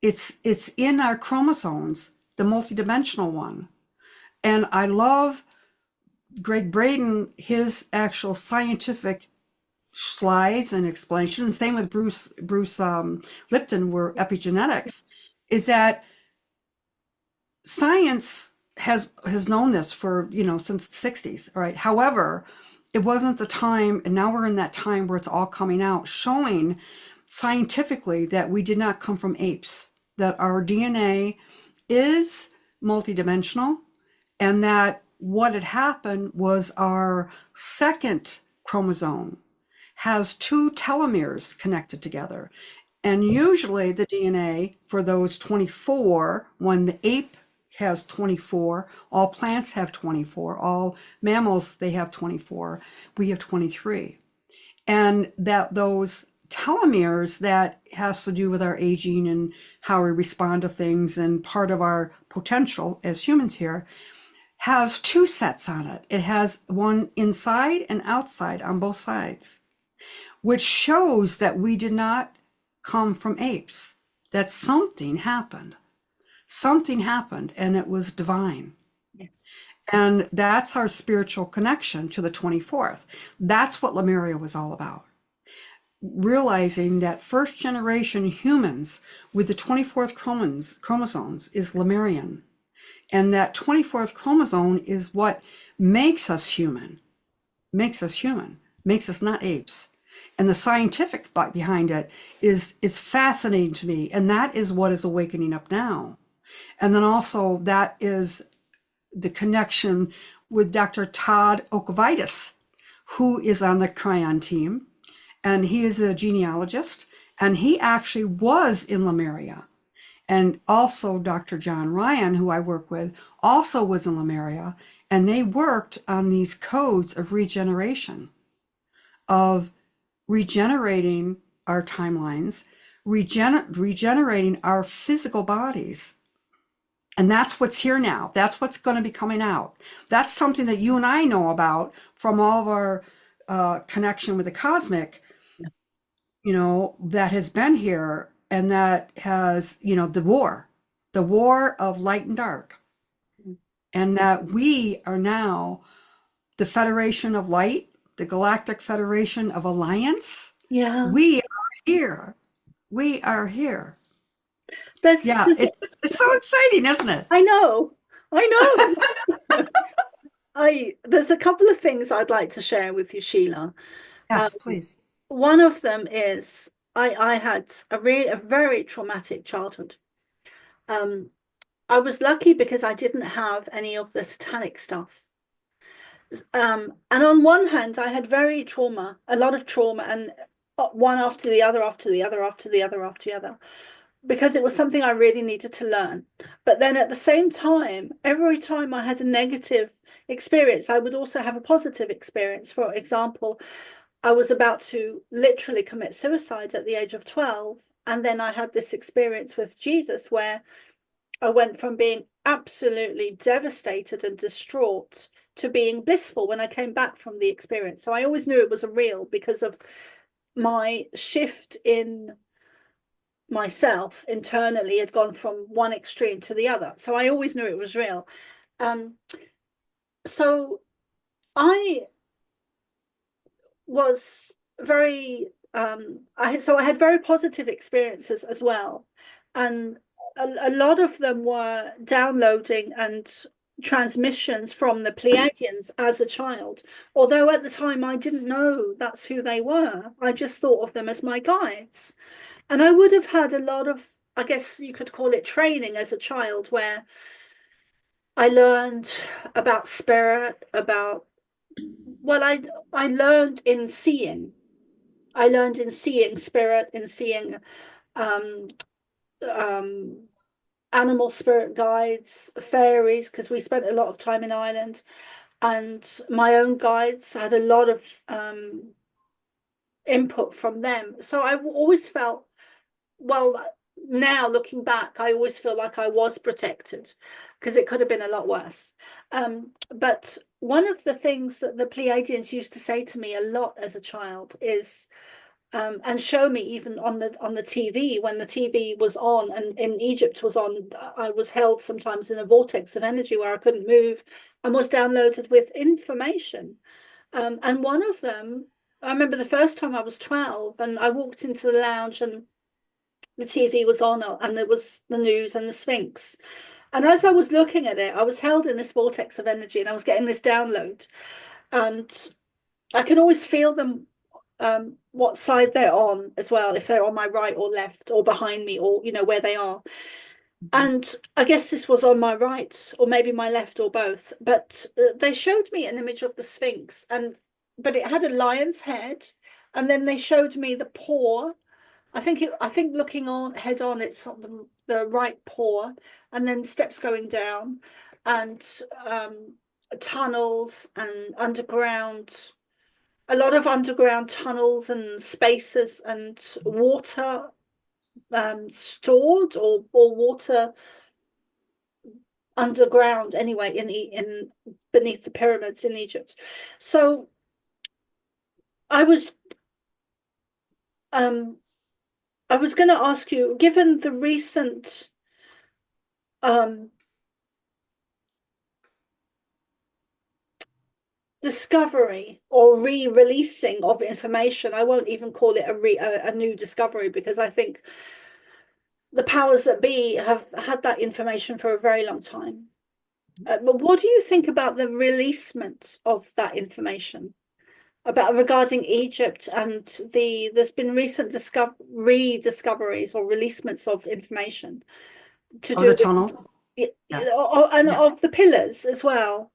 Speaker 2: It's in our chromosomes, the multidimensional one. And I love Greg Braden, his actual scientific slides and explanation. Same with Bruce Lipton, where epigenetics is that science has known this for since the 60s. All right. However, it wasn't the time, and now we're in that time where it's all coming out, showing scientifically that we did not come from apes, that our DNA is multidimensional, and that what had happened was our second chromosome has two telomeres connected together. And usually the DNA for those 24, when the ape has 24, all plants have 24, all mammals, they have 24, we have 23. And that those telomeres, that has to do with our aging and how we respond to things, and part of our potential as humans here, has two sets on it. It has one inside and outside on both sides, which shows that we did not come from apes, that something happened. Something happened, and it was divine.
Speaker 1: Yes.
Speaker 2: And that's our spiritual connection to the 24th. That's what Lemuria was all about. Realizing that first generation humans with the 24th chromosomes is Lemurian. And that 24th chromosome is what makes us human, makes us human, makes us not apes. And the scientific behind it is fascinating to me. And that is what is awakening up now. And then also that is the connection with Dr. Todd Okovitis, who is on the Cryon team. And he is a genealogist. And he actually was in Lemuria. And also Dr. John Ryan, who I work with, also was in Lemuria. And they worked on these codes of regeneration, of regenerating our timelines, regenerating our physical bodies. And that's what's here now. That's what's going to be coming out. That's something that you and I know about from all of our connection with the cosmic, that has been here, and that has, the war of light and dark. And that we are now the Federation of Light, the Galactic Federation of Alliance.
Speaker 1: Yeah.
Speaker 2: We are here. We are here.
Speaker 1: There's,
Speaker 2: Yeah,
Speaker 1: there's
Speaker 2: it's so exciting, isn't it?
Speaker 1: I know. I know. There's a couple of things I'd like to share with you, Sheila. Um,
Speaker 2: Yes, please.
Speaker 1: one of them is I had a very traumatic childhood. Um, I was lucky because I didn't have any of the satanic stuff. And on one hand, I had a lot of trauma, and one after the other, after the other, after the other, after the other, because it was something I really needed to learn. But then at the same time, every time I had a negative experience, I would also have a positive experience. For example, I was about to literally commit suicide at the age of 12. And then I had this experience with Jesus where I went from being absolutely devastated and distraught to being blissful when I came back from the experience. So I always knew it was a real because of my shift in myself internally had gone from one extreme to the other. So I always knew it was real. Um, so I was very I had very positive experiences as well. And a lot of them were downloading and transmissions from the Pleiadians as a child. Although at the time I didn't know that's who they were. I just thought of them as my guides. And I would have had a lot of, I guess you could call it training as a child, where I learned about spirit, about, well, I learned in seeing. I learned in seeing spirit, in seeing um, um, animal spirit guides, fairies, because we spent a lot of time in Ireland, and my own guides had a lot of input from them. So I always felt, well, now looking back, I always feel like I was protected because it could have been a lot worse. But one of the things that the Pleiadians used to say to me a lot as a child is, and show me even on the TV when the TV was on and in Egypt was on, I was held sometimes in a vortex of energy where I couldn't move and was downloaded with information. And one of them, I remember the first time I was 12 and I walked into the lounge and the TV was on and there was the news and the Sphinx. And as I was looking at it, I was held in this vortex of energy and I was getting this download. And I can always feel them, what side they're on as well, if they're on my right or left or behind me or, where they are. And I guess this was on my right or maybe my left or both. But they showed me an image of the Sphinx but it had a lion's head. And then they showed me the paw. I think looking on head on, it's on the right paw, and then steps going down, and tunnels and underground, a lot of underground tunnels and spaces and water stored or water underground anyway in beneath the pyramids in Egypt. So I was um I was going to ask you, given the recent um, discovery or re-releasing of information, I won't even call it a new discovery because I think the powers that be have had that information for a very long time. But what do you think about the releasement of that information about regarding Egypt and there's been recent rediscoveries or releasements of information to
Speaker 2: Oh, the
Speaker 1: do with
Speaker 2: tunnel.
Speaker 1: yeah,
Speaker 2: Yeah.
Speaker 1: and
Speaker 2: Yeah.
Speaker 1: of the pillars as well.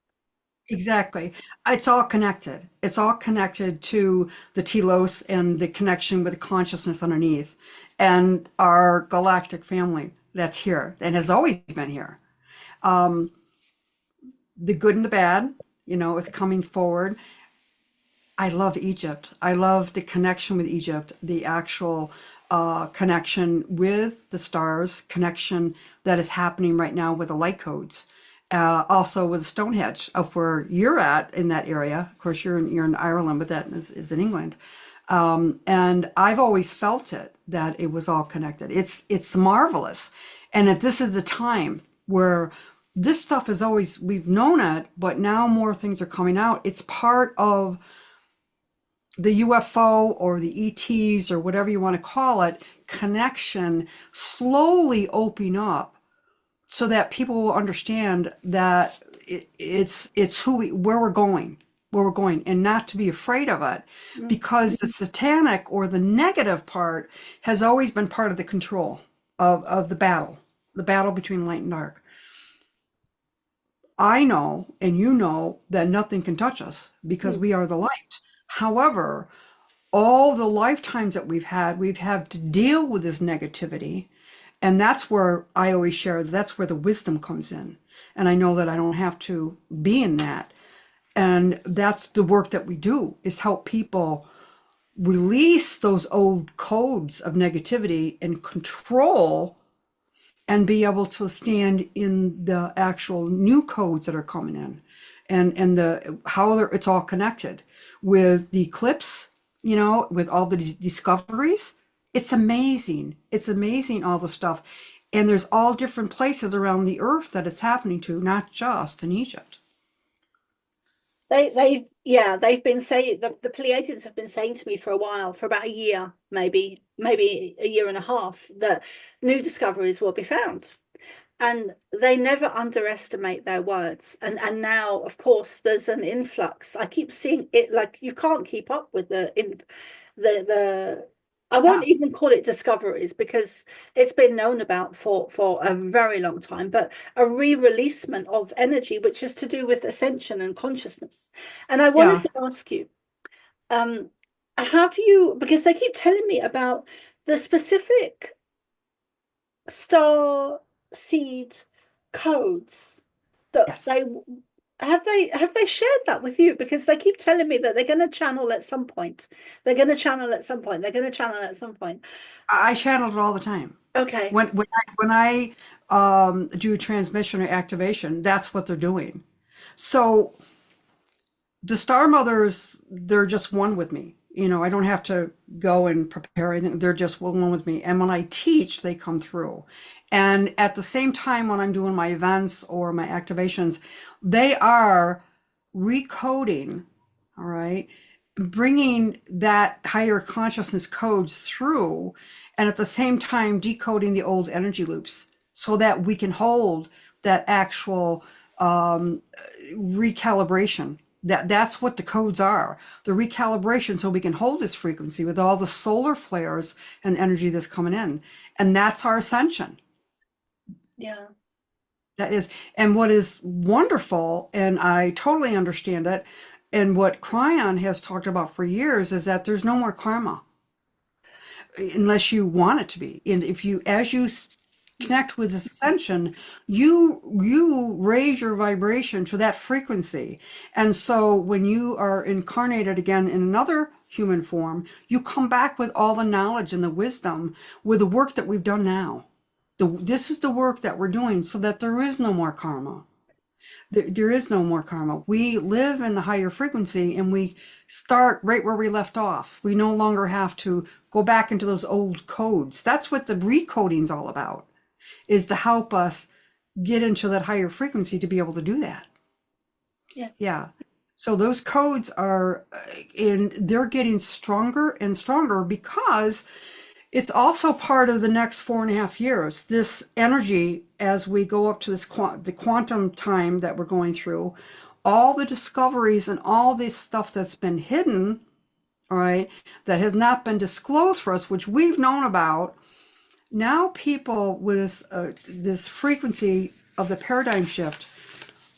Speaker 2: Exactly. It's all connected. It's all connected to the telos and the connection with the consciousness underneath and our galactic family that's here and has always been here. Um, the good and the bad, is coming forward. I love Egypt. I love the connection with Egypt, the actual connection with the stars, connection that is happening right now with the light codes. Also with Stonehenge, up where you're at in that area. Of course, you're in Ireland, but that is in England. And I've always felt it that it was all connected. It's marvelous, and that this is the time where this stuff is always we've known it, but now more things are coming out. It's part of the UFO or the ETs or whatever you want to call it connection slowly opening up so that people will understand that it's where we're going and not to be afraid of it
Speaker 1: Mm.
Speaker 2: because the satanic or the negative part has always been part of the control of the battle between light and dark. I know and you know that nothing can touch us because
Speaker 1: Mm.
Speaker 2: we are the light. However, all the lifetimes that we've had to deal with this negativity. And that's where I always share, that's where the wisdom comes in. And I know that I don't have to be in that. And that's the work that we do, is help people release those old codes of negativity and control, and be able to stand in the actual new codes that are coming in, and the how it's all connected with the eclipse, with all the discoveries. It's amazing. It's amazing, all the stuff. And there's all different places around the earth that it's happening to, not just in Egypt.
Speaker 1: They've been saying, the Pleiadians have been saying to me for a while, for about a year, maybe a year and a half, that new discoveries will be found. And they never underestimate their words. And now, of course, there's an influx. I keep seeing it, like you can't keep up with the I won't
Speaker 2: Yeah,
Speaker 1: even call it discoveries, because it's been known about for a very long time, but a re-releasement of energy, which is to do with ascension and consciousness. And I wanted
Speaker 2: yeah.
Speaker 1: to ask you, um, have you, because they keep telling me about the specific star seed codes that
Speaker 2: Yes.
Speaker 1: they shared that with you, because they keep telling me that they're going to channel at some point, they're going to channel at some point, they're going to channel at some point.
Speaker 2: I channel it all the time.
Speaker 1: Okay.
Speaker 2: When I do transmission or activation, that's what they're doing. So the Star Mothers, they're just one with me. I don't have to go and prepare anything. They're just one with me. And when I teach, they come through. And at the same time, when I'm doing my events or my activations, they are recoding, all right, bringing that higher consciousness codes through, and at the same time decoding the old energy loops so that we can hold that actual recalibration. That's what the codes are, the recalibration, so we can hold this frequency with all the solar flares and energy that's coming in. And that's our ascension.
Speaker 1: Yeah.
Speaker 2: That is, and what is wonderful, and I totally understand it, and what Cryon has talked about for years, is that there's no more karma unless you want it to be. And if you, as you connect with ascension, you raise your vibration to that frequency. And so when you are incarnated again in another human form, you come back with all the knowledge and the wisdom with the work that we've done now. This is the work that we're doing, so that there is no more karma. There is no more karma. We live in the higher frequency, and we start right where we left off. We no longer have to go back into those old codes. That's what the recoding is all about, is to help us get into that higher frequency to be able to do that.
Speaker 1: Yeah.
Speaker 2: Yeah. So those codes are, and they're getting stronger and stronger, because it's also part of the next 4.5 years. This energy, as we go up to this the quantum time that we're going through, all the discoveries and all this stuff that's been hidden, all right, that has not been disclosed for us, which we've known about. Now people with this frequency of the paradigm shift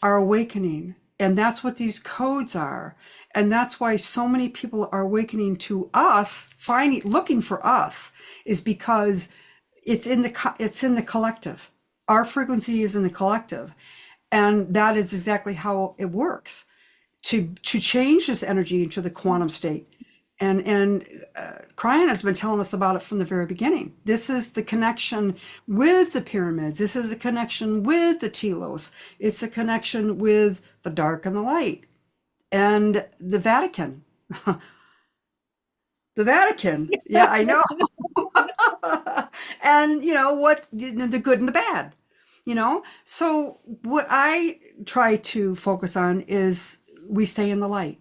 Speaker 2: are awakening, and that's what these codes are. And that's why so many people are awakening to us, finding, looking for us, is because it's in the collective. Our frequency is in the collective, and that is exactly how it works to change this energy into the quantum state. And Cryon has been telling us about it from the very beginning. This is the connection with the pyramids. This is a connection with the telos. It's a connection with the dark and the light. And the Vatican. The Vatican. Yeah, I know. And what, the good and the bad. So what I try to focus on is we stay in the light.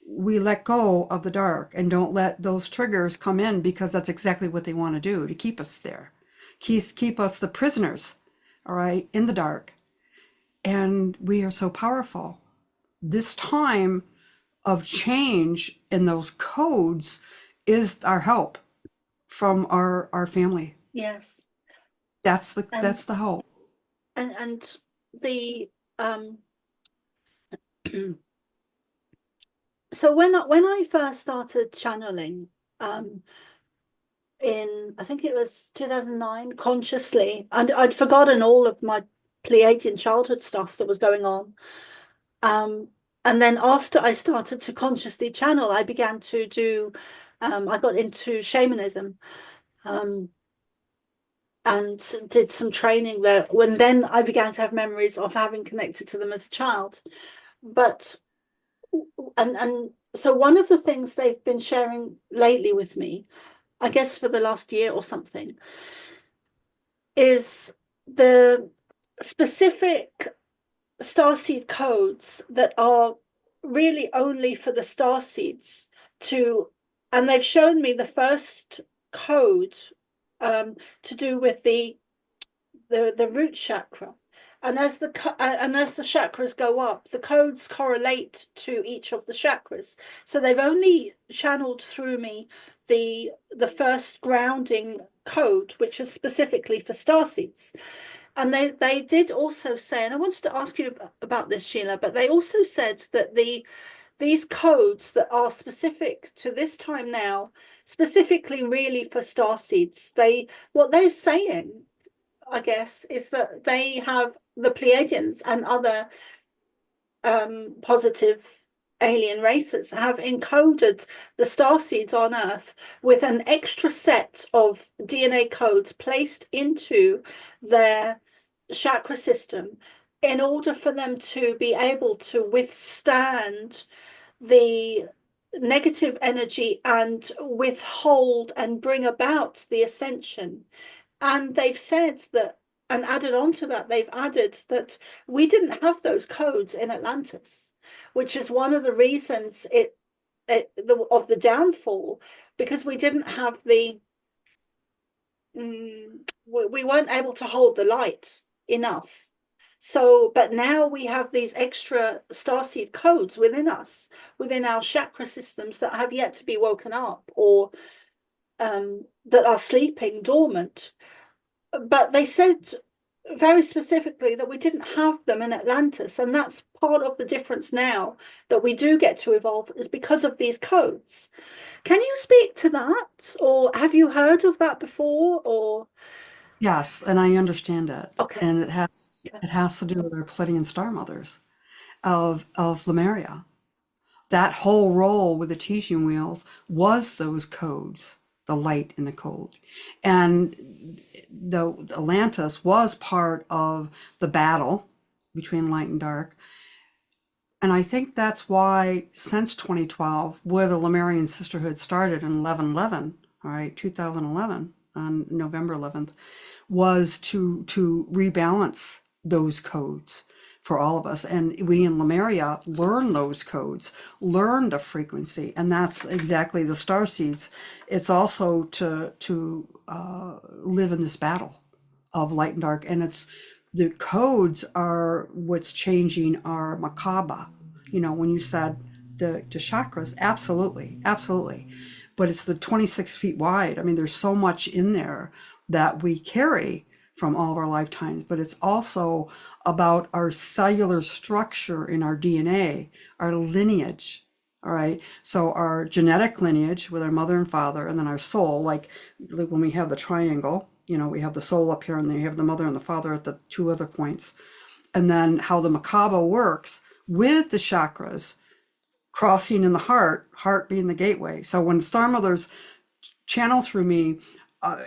Speaker 2: We let go of the dark and don't let those triggers come in, because that's exactly what they want to do, to keep us there. Keep us the prisoners, all right, in the dark. And we are so powerful. This time of change in those codes is our help from our family.
Speaker 1: Yes.
Speaker 2: That's the
Speaker 1: And
Speaker 2: that's the hope.
Speaker 1: and the so So when I first started channeling, um, in I think it was 2009, consciously, and I'd forgotten all of my Pleiadian childhood stuff that was going on. Um, and then after I started to consciously channel, I began to do, I got into shamanism, um, and did some training there. When then I began to have memories of having connected to them as a child. But and so one of the things they've been sharing lately with me, I guess for the last year or something, is the specific starseed codes that are really only for the starseeds to, and they've shown me the first code, to do with the root chakra. And as the chakras go up, the codes correlate to each of the chakras. So they've only channeled through me the first grounding code, which is specifically for starseeds. And they did also say, and I wanted to ask you about this, Sheila, but they also said that these codes that are specific to this time now, specifically really for starseeds, what they're saying, I guess, is that they have the Pleiadians and other positive alien races have encoded the starseeds on Earth with an extra set of DNA codes placed into their chakra system in order for them to be able to withstand the negative energy and withhold and bring about the ascension. And they've said that, and added on to that, they've added that we didn't have those codes in Atlantis, which is one of the reasons of the downfall, because we didn't have we weren't able to hold the light enough. So, but now we have these extra starseed codes within us, within our chakra systems that have yet to be woken up, or that are sleeping dormant. But they said very specifically that we didn't have them in Atlantis, and that's part of the difference now that we do get to evolve is because of these codes. Can you speak to that, or have you heard of that before? Or
Speaker 2: Yes, and I understand it.
Speaker 1: okay,
Speaker 2: And
Speaker 1: yeah.
Speaker 2: it has to do with our Pleiadian star mothers of Lemuria. That whole role with the teaching wheels was those codes, the light and the cold. And the Atlantis was part of the battle between light and dark. And I think that's why since 2012, where the Lemurian Sisterhood started in 1111, all right, 2011, on November 11th, was to rebalance those codes for all of us. And we in Lemuria learn those codes, learn the frequency, and that's exactly the star seeds. It's also to live in this battle of light and dark, and it's the codes are what's changing our makaba. You know, when you said the chakras, absolutely, absolutely. But it's the 26 feet wide. I mean, there's so much in there that we carry from all of our lifetimes, but it's also about our cellular structure in our DNA, our lineage. All right. So our genetic lineage with our mother and father, and then our soul, like when we have the triangle, you know, we have the soul up here and then you have the mother and the father at the two other points. And then how the Makaba works with the chakras crossing in the heart being the gateway. So when star mothers channel through me,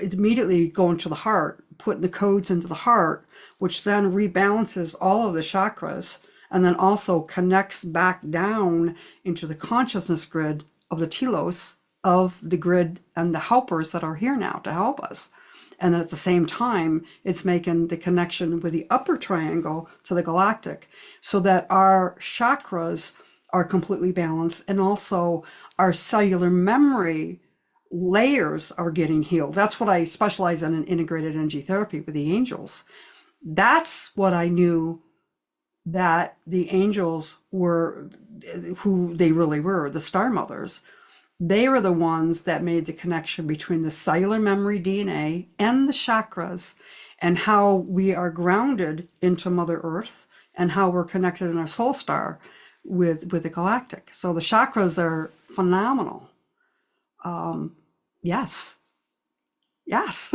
Speaker 2: it's immediately going to the heart, putting the codes into the heart, which then rebalances all of the chakras and then also connects back down into the consciousness grid of the telos of the grid and the helpers that are here now to help us. And then at the same time, it's making the connection with the upper triangle to the galactic so that our chakras are completely balanced and also our cellular memory layers are getting healed. That's what I specialize in integrated energy therapy with the angels. That's what I knew that the angels were, who they really were, the star mothers. They were the ones that made the connection between the cellular memory DNA and the chakras and how we are grounded into Mother Earth and how we're connected in our soul star. with the galactic. So the chakras are phenomenal. Yes, yes.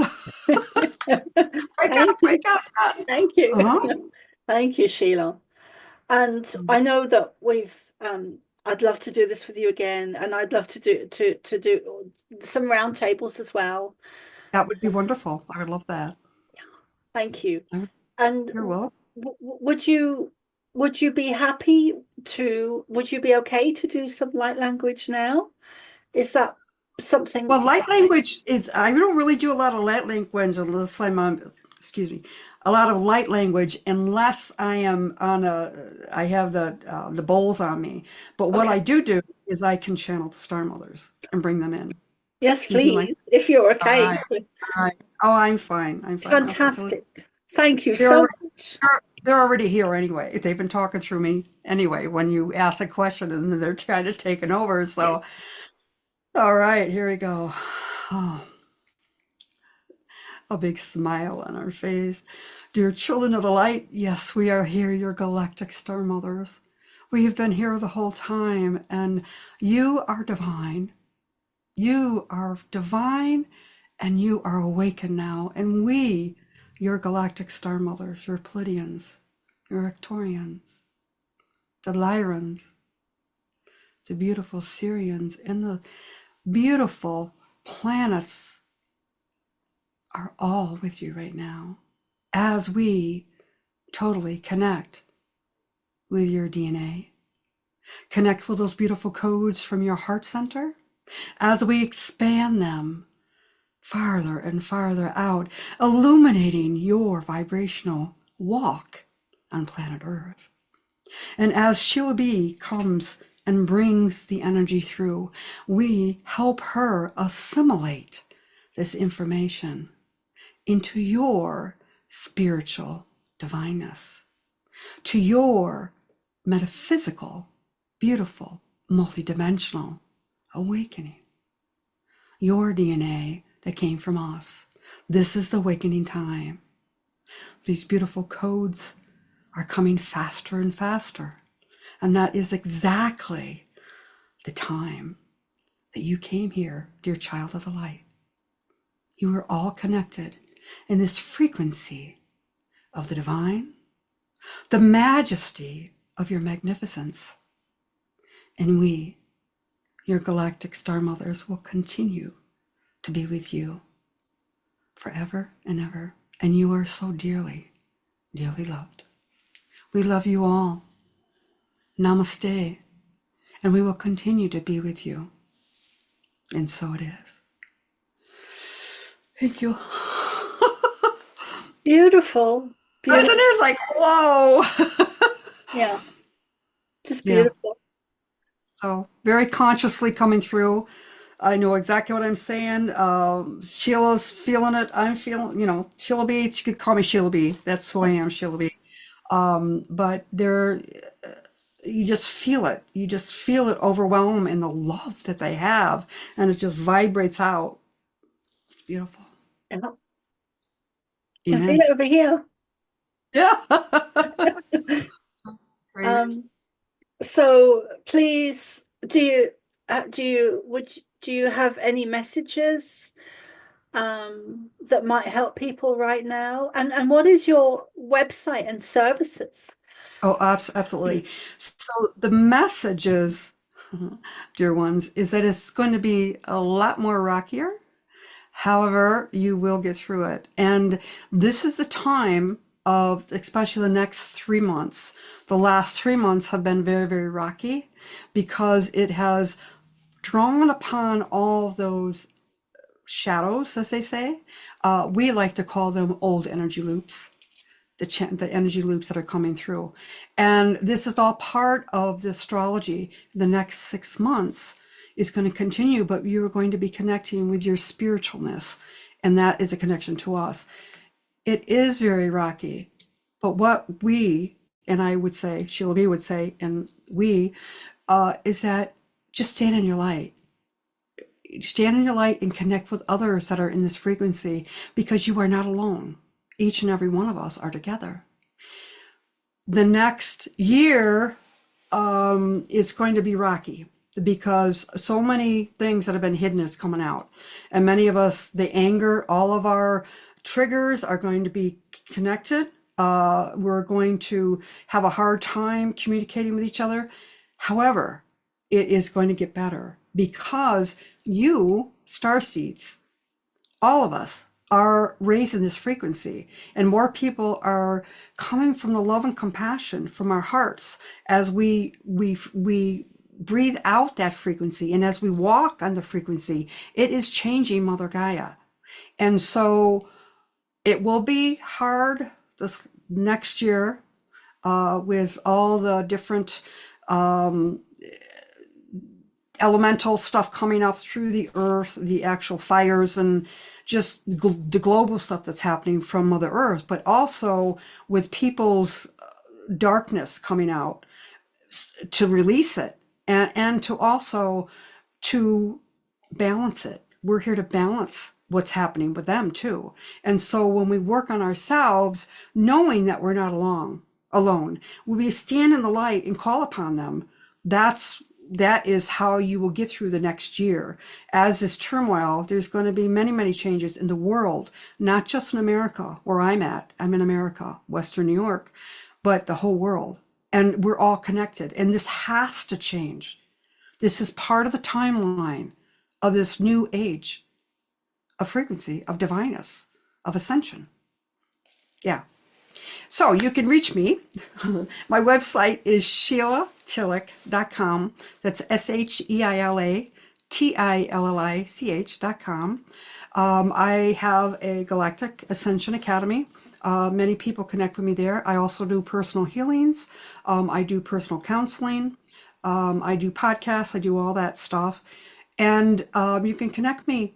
Speaker 1: Thank you.
Speaker 2: Wake up, yes.
Speaker 1: Thank you.
Speaker 2: Uh-huh.
Speaker 1: Thank you, Sheila. And I know that I'd love to do this with you again, and I'd love to do some round tables as well.
Speaker 2: That would be wonderful. I would love that.
Speaker 1: Thank you.
Speaker 2: I would-
Speaker 1: And
Speaker 2: You're welcome.
Speaker 1: would you be happy would you be okay to do some light language now? Is that something?
Speaker 2: Well, light language is, I don't really do a lot of light language unless I'm on, excuse me, a lot of light language unless I am on I have the bowls on me. But what
Speaker 1: Okay.
Speaker 2: I do is I can channel the star mothers and bring them in.
Speaker 1: Yes,
Speaker 2: Would you like?
Speaker 1: please, if you're
Speaker 2: All
Speaker 1: okay.
Speaker 2: right. All right. Oh, I'm fine. I'm fine. Okay. So
Speaker 1: Fantastic. Thank you
Speaker 2: they're
Speaker 1: so
Speaker 2: already,
Speaker 1: much.
Speaker 2: they're already here anyway. They've been talking through me anyway when you ask a question and then they're trying to take it over. So, all right, here we go. Oh, a big smile on our face. Dear children of the light, yes, we are here, your galactic star mothers. We have been here the whole time, and you are divine. You are divine, and you are awakened now. And we, your galactic star mothers, your Pleiadians, your Arcturians, the Lyrans, the beautiful Syrians, and the beautiful planets are all with you right now as we totally connect with your DNA. Connect with those beautiful codes from your heart center as we expand them farther and farther out, illuminating your vibrational walk on planet Earth. And as Sheila B comes and brings the energy through, we help her assimilate this information into your spiritual divineness, to your metaphysical, beautiful, multidimensional awakening. Your DNA that came from us. This is the awakening time. These beautiful codes are coming faster and faster. And that is exactly the time that you came here, dear child of the light. You are all connected in this frequency of the divine, the majesty of your magnificence. And we, your galactic star mothers, will continue to be with you forever and ever. And you are so dearly, dearly loved. We love you all. Namaste. And we will continue to be with you. And so it is. Thank you.
Speaker 1: Beautiful.
Speaker 2: Isn't
Speaker 1: Beautiful.
Speaker 2: it? Like, whoa.
Speaker 1: Yeah. Just
Speaker 2: Yeah.
Speaker 1: beautiful.
Speaker 2: So very consciously coming through. I know exactly what I'm saying. Sheila's feeling it. I'm feeling, Sheila B. You could call me Sheila B. That's who I am, Sheila B. But you just feel it. You just feel it overwhelm in the love that they have, and it just vibrates out. It's beautiful.
Speaker 1: Yeah. Can feel
Speaker 2: Amen.
Speaker 1: it over here.
Speaker 2: Yeah. Great.
Speaker 1: So please, do you have any messages that might help people right now? And what is your website and services?
Speaker 2: Oh, absolutely. So the message is, dear ones, is that it's going to be a lot more rockier. However, you will get through it. And this is the time of, especially the next 3 months. The last 3 months have been very, very rocky because it has drawn upon all of those shadows, as they say. We like to call them old energy loops, the energy loops that are coming through. And this is all part of the astrology. The next 6 months is going to continue, but you're going to be connecting with your spiritualness, and that is a connection to us. It is very rocky, but what we, and I would say, Sheila B would say, and we, is that just stand in your light. Stand in your light and connect with others that are in this frequency, because you are not alone. Each and every one of us are together. The next year is going to be rocky because so many things that have been hidden is coming out. And many of us, the anger, all of our triggers are going to be connected. We're going to have a hard time communicating with each other. However, it is going to get better because you, starseeds, all of us are raising this frequency, and more people are coming from the love and compassion from our hearts as we breathe out that frequency, and as we walk on the frequency, it is changing Mother Gaia. And so it will be hard this next year, with all the different elemental stuff coming up through the earth, the actual fires, and just the global stuff that's happening from Mother Earth, but also with people's darkness coming out to release it, and to also to balance it. We're here to balance what's happening with them too. And so when we work on ourselves, knowing that we're not alone, when we stand in the light and call upon them, that is how you will get through the next year. As this turmoil, there's going to be many, many changes in the world, not just in America, where I'm at. I'm in America, Western New York, but the whole world. And we're all connected. And this has to change. This is part of the timeline of this new age of frequency, of divineness, of ascension. Yeah. So you can reach me. My website is SheilaTillich.com. That's SheilaTillich.com. I have a Galactic Ascension Academy. Many people connect with me there. I also do personal healings. I do personal counseling. I do podcasts. I do all that stuff. And you can connect me.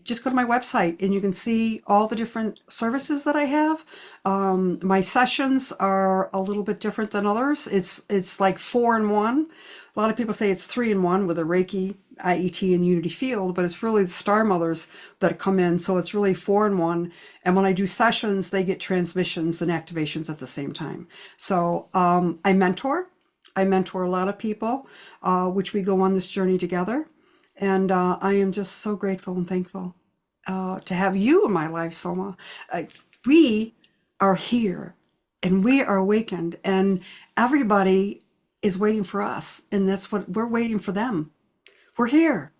Speaker 2: Just go to my website and you can see all the different services that I have. My sessions are a little bit different than others. It's like 4-in-1. A lot of people say it's 3-in-1 with a Reiki, IET, and Unity Field, but it's really the Star Mothers that come in. So it's really 4-in-1. And when I do sessions, they get transmissions and activations at the same time. So I mentor. I mentor a lot of people, which we go on this journey together. And I am just so grateful and thankful to have you in my life, Soma. We are here and we are awakened, and everybody is waiting for us. And that's what we're waiting for them. We're here.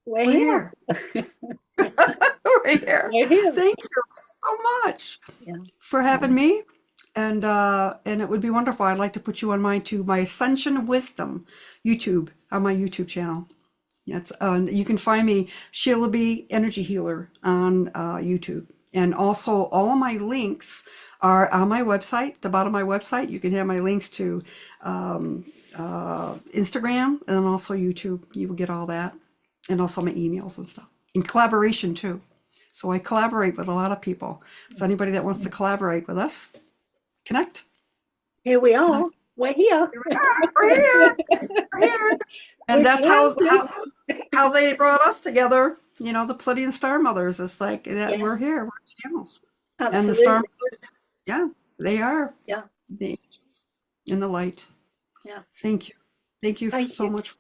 Speaker 1: We're
Speaker 2: We're
Speaker 1: here.
Speaker 2: here. We're here.
Speaker 1: We're here.
Speaker 2: Thank you so much
Speaker 1: Yeah.
Speaker 2: for having me. And it would be wonderful. I'd like to put you on my Ascension Wisdom YouTube, on my YouTube channel. Yes, you can find me, Sheila B. Energy Healer, on YouTube. And also all of my links are on my website, the bottom of my website. You can have my links to Instagram and also YouTube. You will get all that. And also my emails and stuff. In collaboration too. So I collaborate with a lot of people. So anybody that wants to collaborate with us, connect.
Speaker 1: Here we are.
Speaker 2: Connect.
Speaker 1: We're here.
Speaker 2: We're here. We're here. And that's how they brought us together. You know, the Pleiadian Star Mothers. It's like that.
Speaker 1: Yes.
Speaker 2: We're here. We're channels.
Speaker 1: Absolutely.
Speaker 2: And the Star Mothers, yeah, they are.
Speaker 1: Yeah.
Speaker 2: The angels in the light.
Speaker 1: Yeah.
Speaker 2: Thank you. Thank you so much.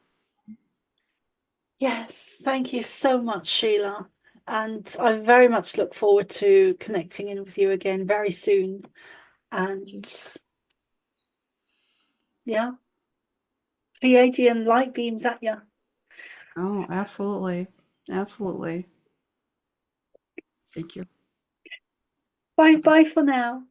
Speaker 1: Yes. Thank you so much, Sheila. And I very much look forward to connecting in with you again very soon. And yeah, Pleiadian light beams at you.
Speaker 2: Oh, absolutely. Absolutely. Thank you.
Speaker 1: Bye for now.